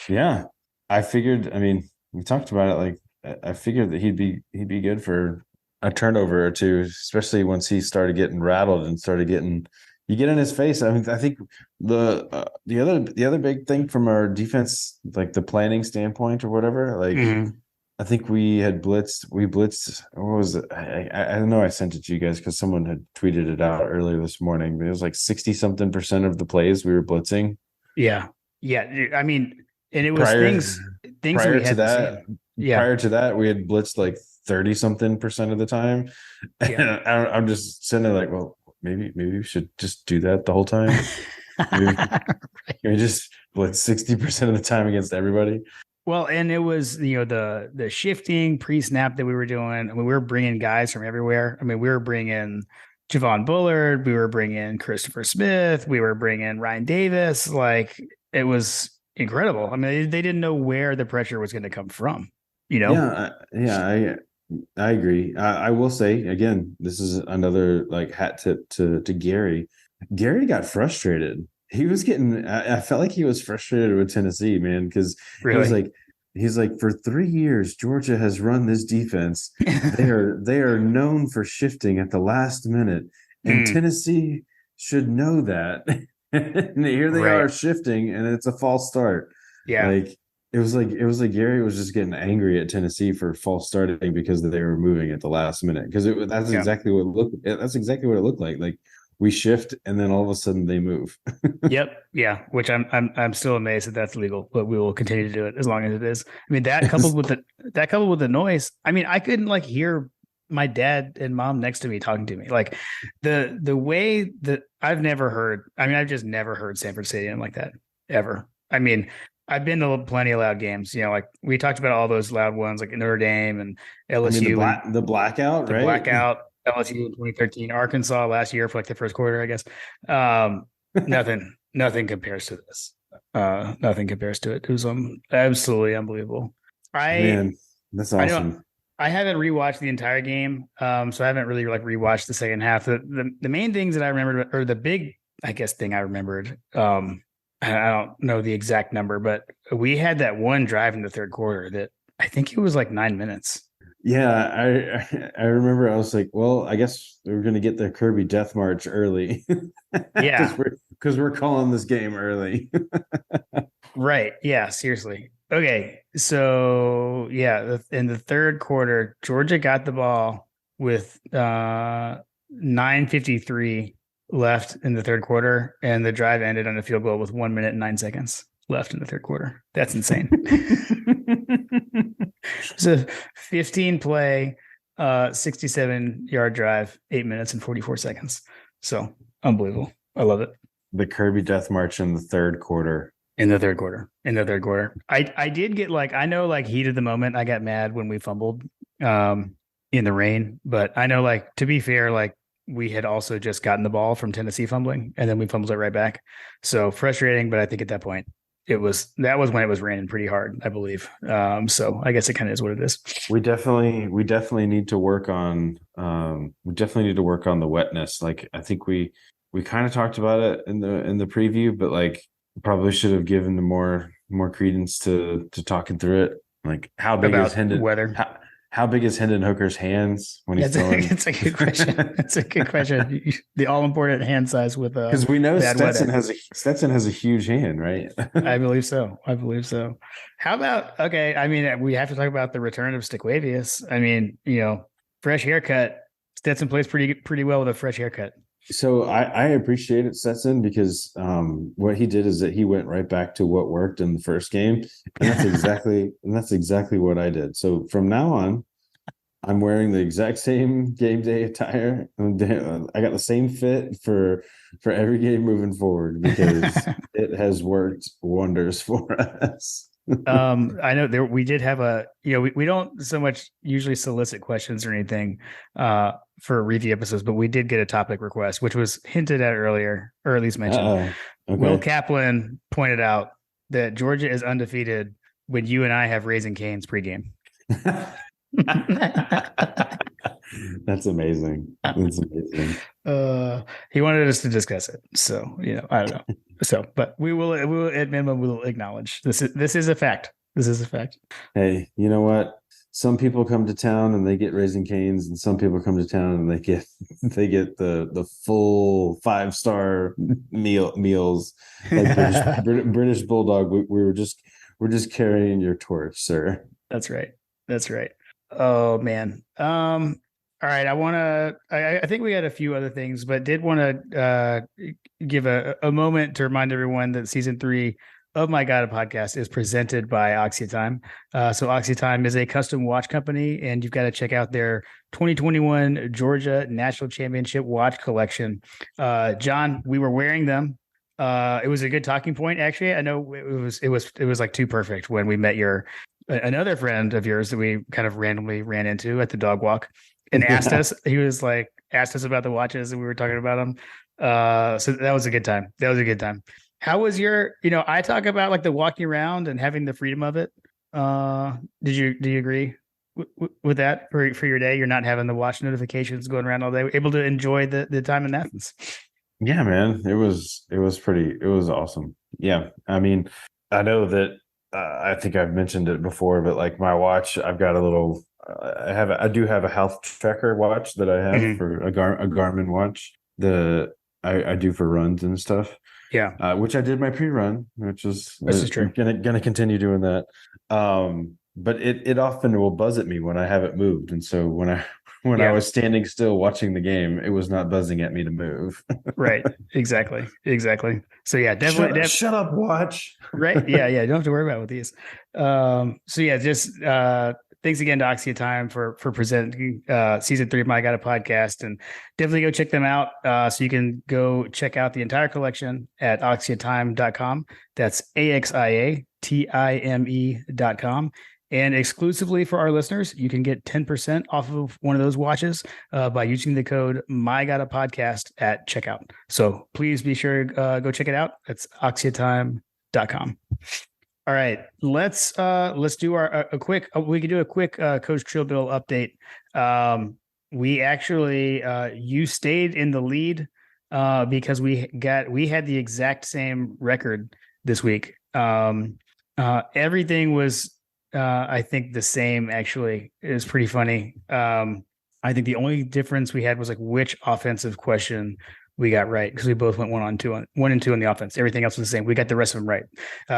yeah, I figured. I mean, we talked about it. Like, I figured that he'd be good for a turnover or two, especially once he started getting rattled and started getting you get in his face. I mean, I think the other big thing from our defense, like the planning standpoint or whatever, like. I think we blitzed. What was it? I don't know. I sent it to you guys because someone had tweeted it out earlier this morning. But it was like 60-something% of the plays we were blitzing. Yeah. I mean, and it was things prior to that. Yeah. Prior to that, we had blitzed like 30-something% of the time. Yeah. And I'm just sitting there like, well, maybe we should just do that the whole time. Maybe just blitz 60% of the time against everybody. Well, and it was, the shifting pre-snap that we were doing. I mean, we were bringing guys from everywhere. I mean, we were bringing Javon Bullard. We were bringing Christopher Smith. We were bringing Ryan Davis. Like, it was incredible. I mean, they didn't know where the pressure was going to come from, you know? I agree. I will say again, this is another like hat tip to Gary. Gary got frustrated. He was getting. I felt like he was frustrated with Tennessee, man, because Really? he's like for 3 years Georgia has run this defense. They are known for shifting at the last minute, and Tennessee should know that. And here they are shifting, and it's a false start. Yeah. Like it was like Gary was just getting angry at Tennessee for false starting because they were moving at the last minute. Because that's exactly what it looked like. Like we shift and then all of a sudden they move. Yep. Yeah. Which I'm still amazed that that's legal, but we will continue to do it as long as it is. I mean, that coupled with the noise. I mean, I couldn't like hear my dad and mom next to me talking to me. Like the way that I've just never heard Sanford Stadium like that ever. I mean, I've been to plenty of loud games, like we talked about all those loud ones like Notre Dame and LSU. I mean, the blackout, right? Blackout, LSU in 2013, Arkansas last year for like the first quarter, I guess. Nothing compares to this. Nothing compares to it. It was absolutely unbelievable. Man, that's awesome. I haven't rewatched the entire game, so I haven't really like rewatched the second half. The main things that I remembered, or the big, I guess, thing I remembered, I don't know the exact number, but we had that one drive in the third quarter that I think it was like 9 minutes. Yeah, I remember. I was like, well, I guess we're gonna get the Kirby Death March early. Yeah, because we're calling this game early. Right. Yeah. Seriously. Okay. So yeah, in the third quarter, Georgia got the ball with 9:53 left in the third quarter, and the drive ended on a field goal with 1 minute and 9 seconds left in the third quarter. That's insane. It's a 15 play, 67-yard drive, 8 minutes and 44 seconds. So unbelievable. I love it. The Kirby Death March in the third quarter. In the third quarter. I did get I know heat of the moment. I got mad when we fumbled in the rain, but I know to be fair, we had also just gotten the ball from Tennessee fumbling and then we fumbled it right back. So frustrating, but I think at that point that was when it was raining pretty hard, I believe. So I guess it kind of is what it is. We definitely need to work on the wetness. I think we kind of talked about it in the preview, but probably should have given the more credence to talking through it. How big is Hendon weather? How big is Hendon Hooker's hands when he's throwing? It's a good question. It's a good question. The all important hand size with because we know Stetson has a huge hand, right? I believe so. How about I mean, we have to talk about the return of Sticklavius. I mean, fresh haircut. Stetson plays pretty well with a fresh haircut. So I appreciate it, Stetson, because what he did is that he went right back to what worked in the first game, and that's exactly what I did. So from now on, I'm wearing the exact same game day attire. I got the same fit for every game moving forward because it has worked wonders for us. I know we did have we don't so much usually solicit questions or anything for review episodes, but we did get a topic request, which was hinted at earlier, or at least mentioned. Okay. Will Kaplan pointed out that Georgia is undefeated when you and I have Raising Cane's pregame. That's amazing. He wanted us to discuss it, so I don't know. So, but we will at minimum we will acknowledge this is a fact. This is a fact. Hey, you know what? Some people come to town and they get Raising Cane's, and some people come to town and they get the full 5-star meals like British Bulldog. We're just carrying your torch, sir. That's right. Oh man. All right. I think we had a few other things, but did want to give a moment to remind everyone that season 3 of My God, a Podcast is presented by Oxytime. So Oxytime is a custom watch company, and you've got to check out their 2021 Georgia National Championship watch collection. John, we were wearing them. It was a good talking point. Actually, I know it was like too perfect when we met another friend of yours that we kind of randomly ran into at the dog walk and asked us, he was like, asked us about the watches and we were talking about them. So that was a good time. How was your, I talk about like the walking around and having the freedom of it. Do you agree with that for your day? You're not having the watch notifications going around all day, able to enjoy the time in Athens. Yeah, man, it was awesome. Yeah. I mean, I know that I think I've mentioned it before, but like my watch, I've got a little, I do have a health tracker watch that I have for a Garmin watch that I do for runs and stuff. Yeah. Which I did my pre-run, which is true. Gonna continue doing that. But it often will buzz at me when I haven't moved. And so when I was standing still watching the game, it was not buzzing at me to move. Right. Exactly. So yeah, definitely. Shut up, watch. Right. Yeah. You don't have to worry about it with these. So yeah, just thanks again to Oxia Time for presenting season 3 of My Got a Podcast, and definitely go check them out. So you can go check out the entire collection at oxiatime.com. That's AXIATIME.com. And exclusively for our listeners, you can get 10% off of one of those watches by using the code MyGottaPodcast at checkout. So please be sure to go check it out. That's oxiatime.com. All right, let's do a quick. We can do a quick Coach Trillbill update. We actually you stayed in the lead because we had the exact same record this week. Everything was I think the same. Actually, it was pretty funny. I think the only difference we had was like which offensive question we got right, because we both went 1 and 2 on the offense. Everything else was the same. We got the rest of them right.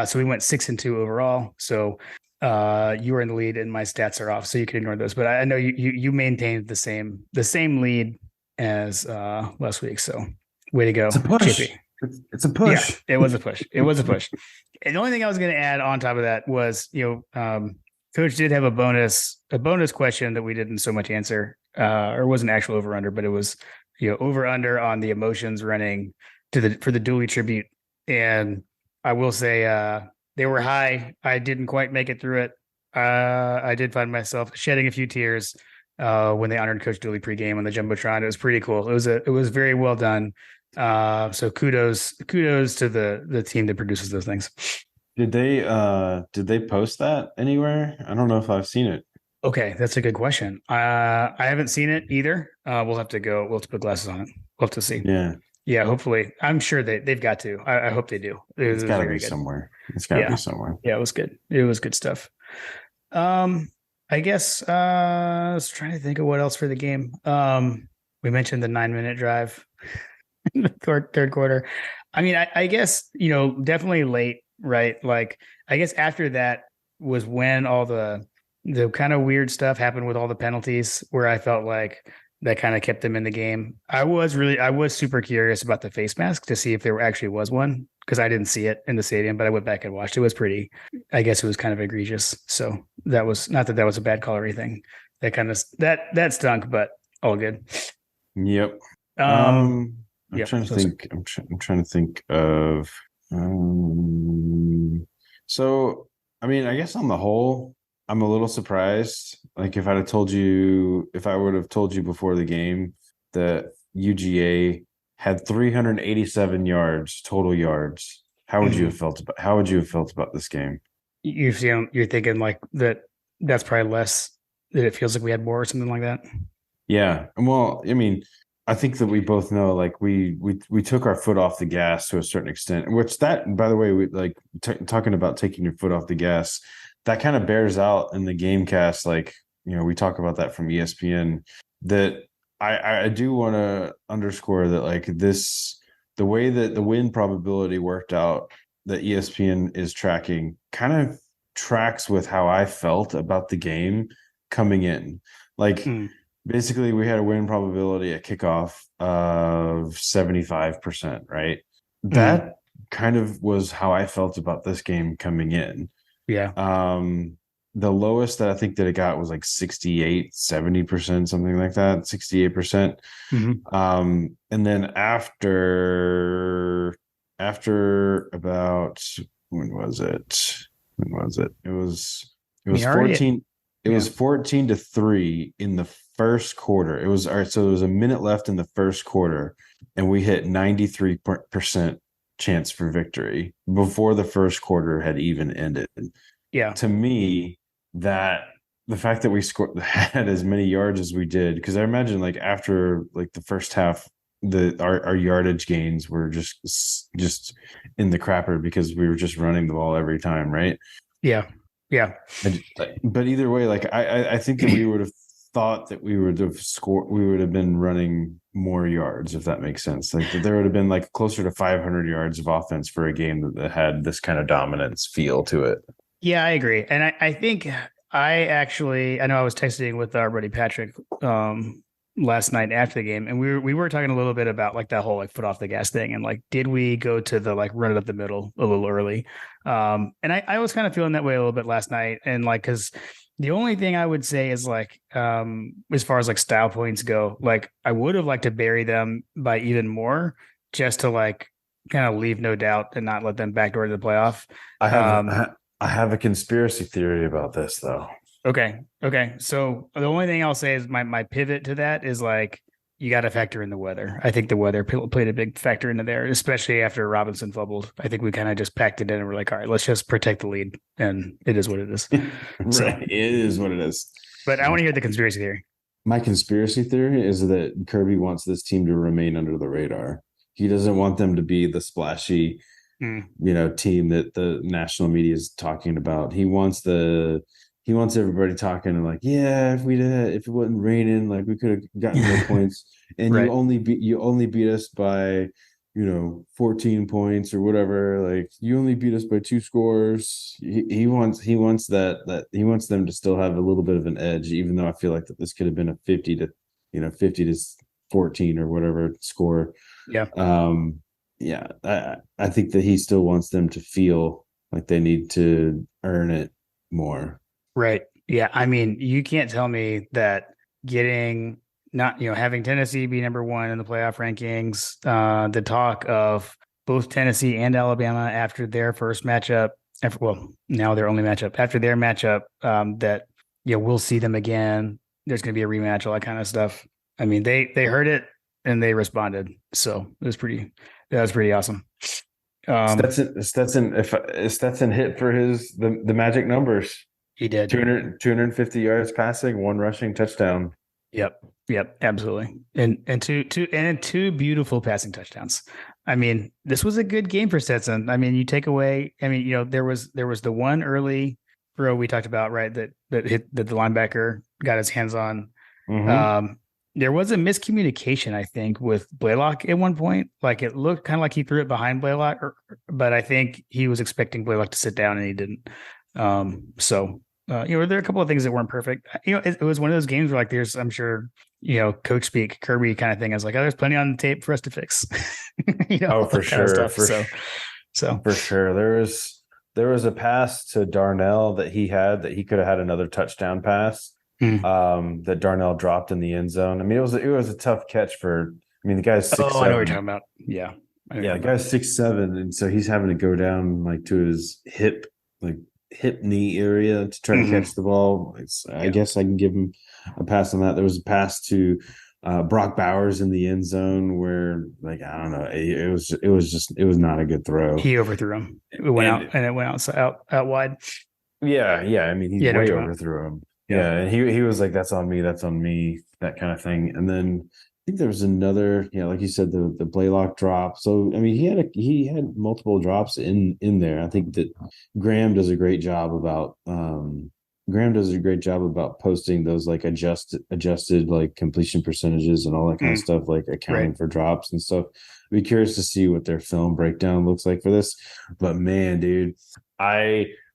So we went 6 and 2 overall. So you were in the lead and my stats are off, so you can ignore those. But I know you maintained the same lead as last week. So way to go. It's a push. Chippy. It's a push. Yeah, it was a push. And the only thing I was going to add on top of that was, Coach did have a bonus question that we didn't so much answer, or it wasn't actual over under, but it was, over under on the emotions running for the Dooley tribute. And I will say they were high. I didn't quite make it through it. I did find myself shedding a few tears when they honored Coach Dooley pregame on the Jumbotron. It was pretty cool. It was very well done. So kudos to the team that produces those things. Did they post that anywhere? I don't know if I've seen it. Okay, that's a good question. I haven't seen it either. We'll have to put glasses on it. We'll have to see. Yeah. Hopefully, I'm sure they've got to. I hope they do. It's got to be somewhere. It's got to be somewhere. Yeah, it was good. It was good stuff. I guess I was trying to think of what else for the game. We mentioned the 9-minute drive in the third quarter. I mean, I guess, definitely late, right? Like, I guess after that was when all the kind of weird stuff happened with all the penalties, where I felt like that kind of kept them in the game. I was super curious about the face mask to see if there actually was one, because I didn't see it in the stadium, but I went back and watched. It was I guess it was kind of egregious. So that was not that was a bad call or anything. That kind of, that stunk, but all good. Yep. I'm trying to think of, so, I mean, I guess on the whole, I'm a little surprised. Like if I would have told you before the game that UGA had 387 yards, total yards, how would you have felt about this game? You're thinking like that's probably less, that it feels like we had more or something like that. Yeah. Well, I mean, I think that we both know, like we took our foot off the gas to a certain extent, which that, by the way, we like talking about taking your foot off the gas, that kind of bears out in the game cast. Like, we talk about that from ESPN, that I do want to underscore that, like the way that the win probability worked out that ESPN is tracking kind of tracks with how I felt about the game coming in. Like, basically, we had a win probability at kickoff of 75%, right? That kind of was how I felt about this game coming in. Yeah. The lowest that I think that it got was like 68, 70%, something like that, 68%. And then after about, when was it? It was 14. It was 14-3 in the first quarter. It was all right. So there was a minute left in the first quarter, and we hit 93% chance for victory before the first quarter had even ended. Yeah. To me, that the fact that we had as many yards as we did, because I imagine like after like the first half, our yardage gains were just in the crapper because we were just running the ball every time, right? Yeah. But either way, like I think that we would have thought that we would have scored, we would have been running more yards, if that makes sense. Like there would have been like closer to 500 yards of offense for a game that had this kind of dominance feel to it. Yeah, I agree. And I think I know I was texting with our buddy Patrick last night after the game, and we were talking a little bit about like that whole like foot off the gas thing, and like did we go to the like run it up the middle a little early? And I was kind of feeling that way a little bit last night, and like because the only thing I would say is like as far as like style points go, like I would have liked to bury them by even more just to like kind of leave no doubt and not let them backdoor to the playoff. I have a conspiracy theory about this though. Okay. So the only thing I'll say is my pivot to that is like you got to factor in the weather. I think the weather played a big factor into there, especially after Robinson fumbled. I think we kind of just packed it in and we're like, all right, let's just protect the lead, and it is what it is. So, right, it is what it is. But I want to hear the conspiracy theory. My conspiracy theory is that Kirby wants this team to remain under the radar. He doesn't want them to be the splashy, team that the national media is talking about. He wants everybody talking like, yeah, if it wasn't raining, like we could have gotten more points. And right. you only beat us by, 14 points or whatever. Like you only beat us by 2 scores. He wants that he wants them to still have a little bit of an edge, even though I feel like that this could have been a 50 to 14 or whatever score. Yeah. Yeah. I think that he still wants them to feel like they need to earn it more. Right. Yeah. I mean, you can't tell me that having Tennessee be number 1 in the playoff rankings, the talk of both Tennessee and Alabama after their first matchup, now their only matchup, after their matchup, that, we'll see them again. There's going to be a rematch, all that kind of stuff. I mean, they heard it and they responded. So that was pretty awesome. Stetson hit for the magic numbers. He did 250 yards passing, 1 rushing touchdown. Yep, absolutely. And two beautiful passing touchdowns. I mean, this was a good game for Stetson. I mean, you take away, there was the one early throw we talked about, right? That the linebacker got his hands on. Mm-hmm. There was a miscommunication, I think, with Blaylock at one point. Like it looked kind of like he threw it behind Blaylock, but I think he was expecting Blaylock to sit down and he didn't. There are a couple of things that weren't perfect. It was one of those games where like there's, I'm sure, coach speak, Kirby kind of thing. I was like, there's plenty on the tape for us to fix. For sure. For sure. There was a pass to Darnell that he could have had another touchdown pass. That Darnell dropped in the end zone. I mean, it was a tough catch the guy's 6'7". I know what you're talking about. Yeah. The guy's 6'7", and so he's having to go down like to his hip knee area to try to catch the ball. I guess I can give him a pass on that. There was a pass to Brock Bowers in the end zone where, like, I don't know, it was not a good throw. He overthrew him. It went out wide. Yeah. I mean, he way overthrew him. Yeah, and he was like, "That's on me, that kind of thing." And then I think there was another, like you said, the Blaylock drop. So I mean, he had multiple drops in there. I think that Graham does a great job about posting those like adjusted like completion percentages and all that kind of stuff, like accounting for drops and stuff. I'd be curious to see what their film breakdown looks like for this. But man, dude,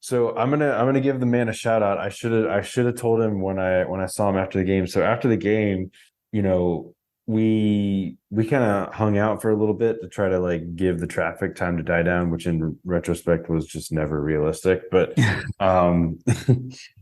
So I'm gonna give the man a shout out. I should have told him when I saw him after the game. So after the game, we kind of hung out for a little bit to try to like give the traffic time to die down, which in retrospect was just never realistic. But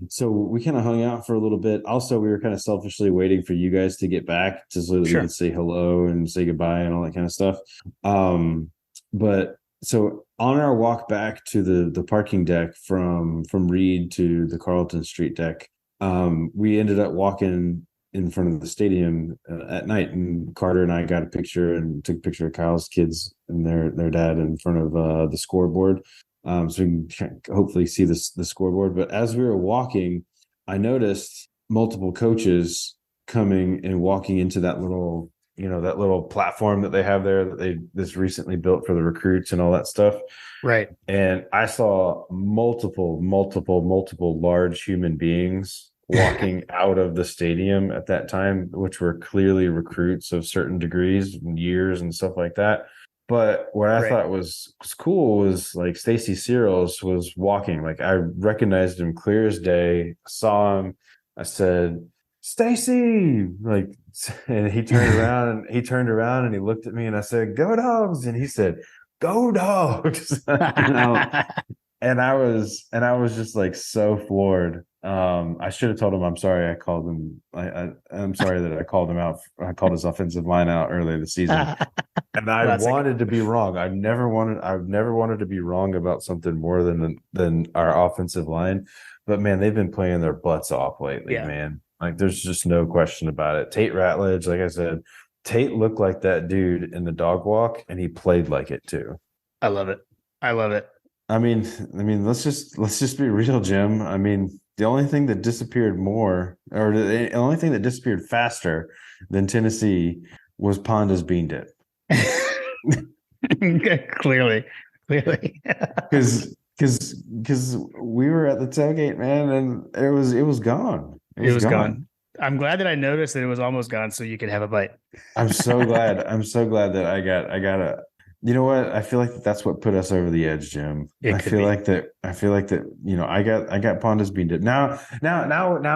so we kind of hung out for a little bit. Also, we were kind of selfishly waiting for you guys to get back so that we could say hello and say goodbye and all that kind of stuff. But so on our walk back to the parking deck from Reed to the Carlton Street deck, we ended up walking in front of the stadium at night, and Carter and I got a picture and took a picture of Kyle's kids and their dad in front of the scoreboard, so we can hopefully see the scoreboard. But as we were walking, I noticed multiple coaches coming and walking into that little, that little platform that they have there that they this recently built for the recruits and all that stuff. Right. And I saw multiple large human beings walking out of the stadium at that time, which were clearly recruits of certain degrees and years and stuff like that. But what I thought was cool was like Stacy Searles was walking. Like I recognized him clear as day, saw him. I said, Stacy, like, and he turned around and he looked at me and I said, "Go Dogs." And he said, "Go Dogs." And I was just like so floored. I should have told him I'm sorry I called him. I'm sorry that I called him out. I called his offensive line out earlier this season. And I wanted to be wrong. I've never wanted to be wrong about something more than our offensive line. But man, they've been playing their butts off lately, man. Like there's just no question about it. Tate Ratledge, like I said, Tate looked like that dude in the dog walk, and he played like it too. I love it. I mean, let's just be real, Jim. I mean, the only thing that disappeared more, or the only thing that disappeared faster than Tennessee was Panda's bean dip. Clearly, because we were at the tailgate, man, and it was gone. It was gone. I'm glad that I noticed that it was almost gone, so you could have a bite. I'm so glad. I'm so glad that I got a. You know what? I feel like that's what put us over the edge, Jim. I feel like that. I got Panda's bean dip. Now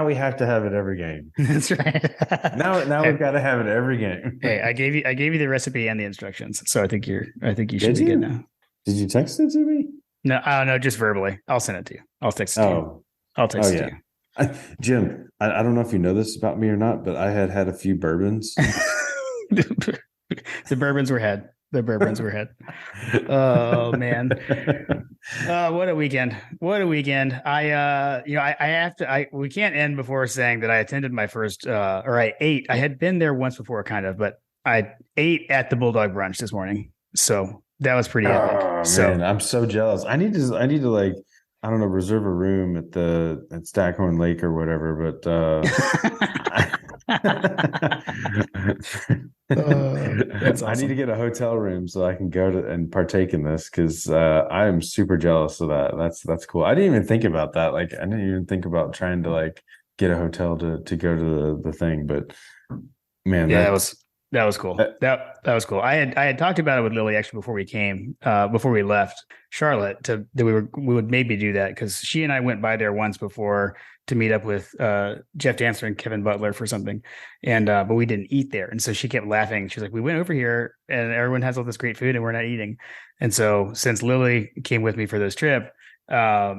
we have to have it every game. That's right. now we've got to have it every game. Hey, I gave you the recipe and the instructions, so I think you should be good now. Did you text it to me? No, just verbally. I'll send it to you. I'll text it to you. I'll text it to you. Jim, I don't know if you know this about me or not, but I had a few bourbons. The bourbons were had. Oh man. What a weekend. We can't end before saying that I attended my first, or I ate. I had been there once before kind of, but I ate at the Bulldog Brunch this morning. So that was pretty epic. Man, I'm so jealous. I need to like, I don't know, reserve a room at Stackhorn Lake or whatever, but that's awesome. I need to get a hotel room so I can go to and partake in this, because I am super jealous of that. That's cool. I didn't even think about that. Like I didn't even think about trying to like get a hotel to go to the thing, but man, that was cool. That was cool. I had talked about it with Lily actually before we left Charlotte that we would maybe do that, because she and I went by there once before to meet up with Jeff Dancer and Kevin Butler for something, and but we didn't eat there, and so she kept laughing. She's like, "We went over here and everyone has all this great food and we're not eating." And so since Lily came with me for this trip, I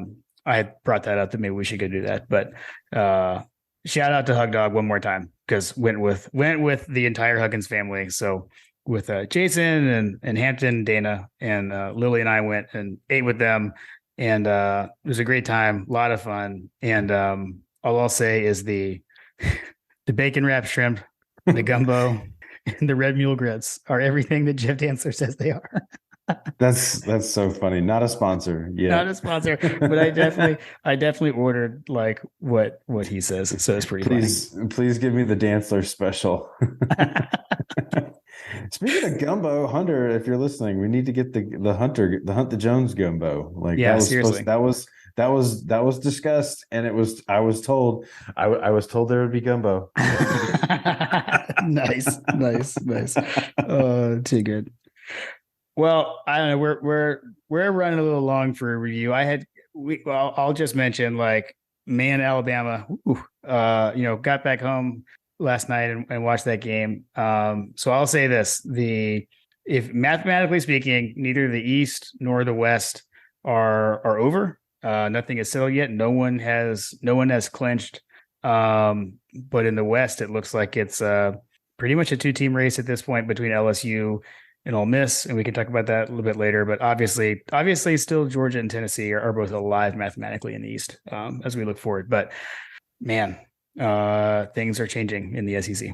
had brought that up that maybe we should go do that. But shout out to Hug Dog one more time, because went with the entire Huggins family. So with Jason and Hampton, Dana, and Lily and I went and ate with them, and it was a great time, a lot of fun. And all I'll say is the bacon wrapped shrimp, the gumbo, and the red mule grits are everything that Jeff Dancer says they are. That's so funny. Not a sponsor. Yeah. Not a sponsor, but I definitely ordered like what he says. So it's pretty funny. Please give me the Dancer special. Speaking of gumbo, Hunter, if you're listening, we need to get the Hunt the Jones gumbo. Like seriously. That was discussed, and I was told there would be gumbo. Nice. Too good. Well, I don't know. We're running a little long for a review. I'll just mention, like, man, Alabama, got back home last night and watched that game. So I'll say this: if mathematically speaking, neither the East nor the West are over. Nothing is settled yet. No one has clinched. But in the West, it looks like it's pretty much a 2-team race at this point between LSU and Ole Miss, and we can talk about that a little bit later. But obviously, still Georgia and Tennessee are both alive mathematically in the East as we look forward. But man, things are changing in the SEC.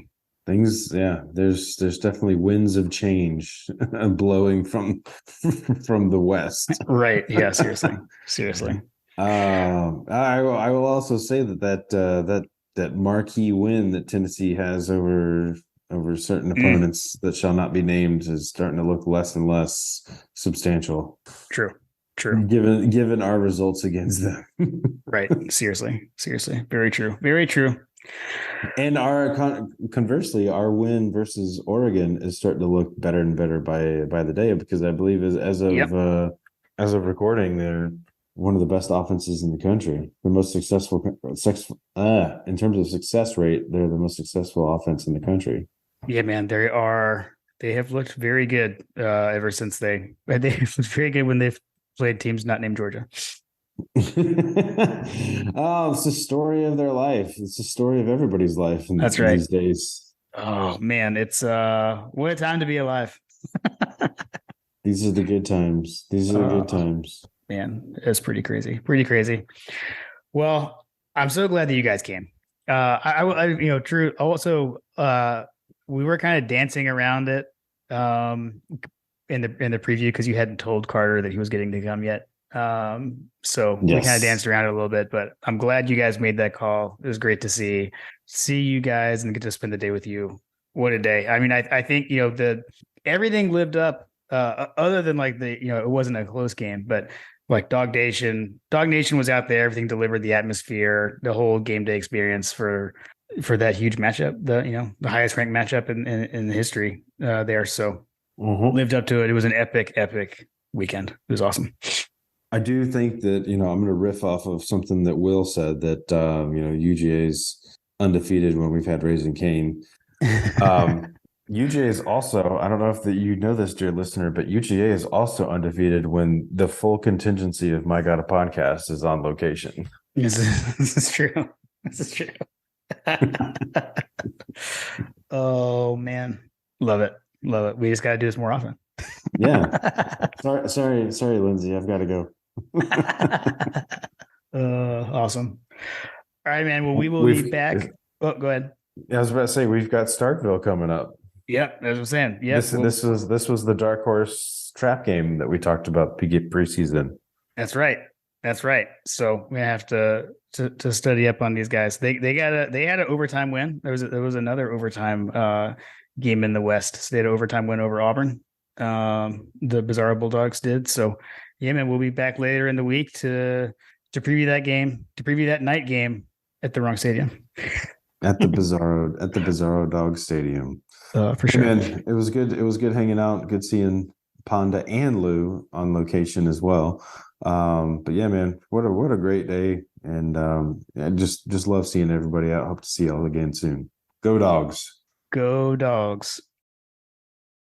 There's definitely winds of change blowing from the west. Right. Yeah. Seriously. I will also say that marquee win that Tennessee has over certain opponents that shall not be named is starting to look less and less substantial. True. Given our results against them. Right. Seriously. Very true. And conversely, our win versus Oregon is starting to look better and better by the day, because I believe as of recording, they're one of the best offenses in the country. The most successful in terms of success rate, they're the most successful offense in the country. Yeah, man, they have looked very good ever since they've looked very good when they've played teams not named Georgia. Oh, it's the story of their life. It's the story of everybody's life That's right. These days. Oh man, it's what a time to be alive. These are the good times. Man, it's pretty crazy. Well, I'm so glad that you guys came. True. Also, we were kind of dancing around it in the preview because you hadn't told Carter that he was getting to come yet. So we kind of danced around it a little bit, but I'm glad you guys made that call. It was great to see you guys and get to spend the day with you. What a day. I mean, I think, everything lived up, other than like it wasn't a close game, but like Dog Nation was out there. Everything delivered, the atmosphere, the whole game day experience for that huge matchup, the highest ranked matchup in the history there. So lived up to it. It was an epic weekend. It was awesome. I do think that, I'm going to riff off of something that Will said, that, UGA is undefeated when we've had Raising Cane. UGA is also, I don't know if you know this, dear listener, but UGA is also undefeated when the full contingency of My God, a Podcast is on location. This is true. Oh man. Love it. We just got to do this more often. Yeah. Sorry, Lindsay. I've got to go. Awesome. All right, man. Well, we will be back. Oh, go ahead. Yeah, I was about to say, we've got Starkville coming up. Yep, as I was saying. Yeah, this was the dark horse trap game that we talked about preseason. That's right. So we have to study up on these guys. They had an overtime win. There was another overtime game in the West. So they had an overtime win over Auburn. The Bizarro Bulldogs did. So yeah, man, we'll be back later in the week to preview that game, to preview that night game at the wrong stadium. At the Bizarro Dog Stadium. For sure. Man, it was good. It was good hanging out. Good seeing Ponda and Lou on location as well. But yeah, man, what a great day. And I just love seeing everybody out. Hope to see y'all again soon. Go Dogs. Go Dogs.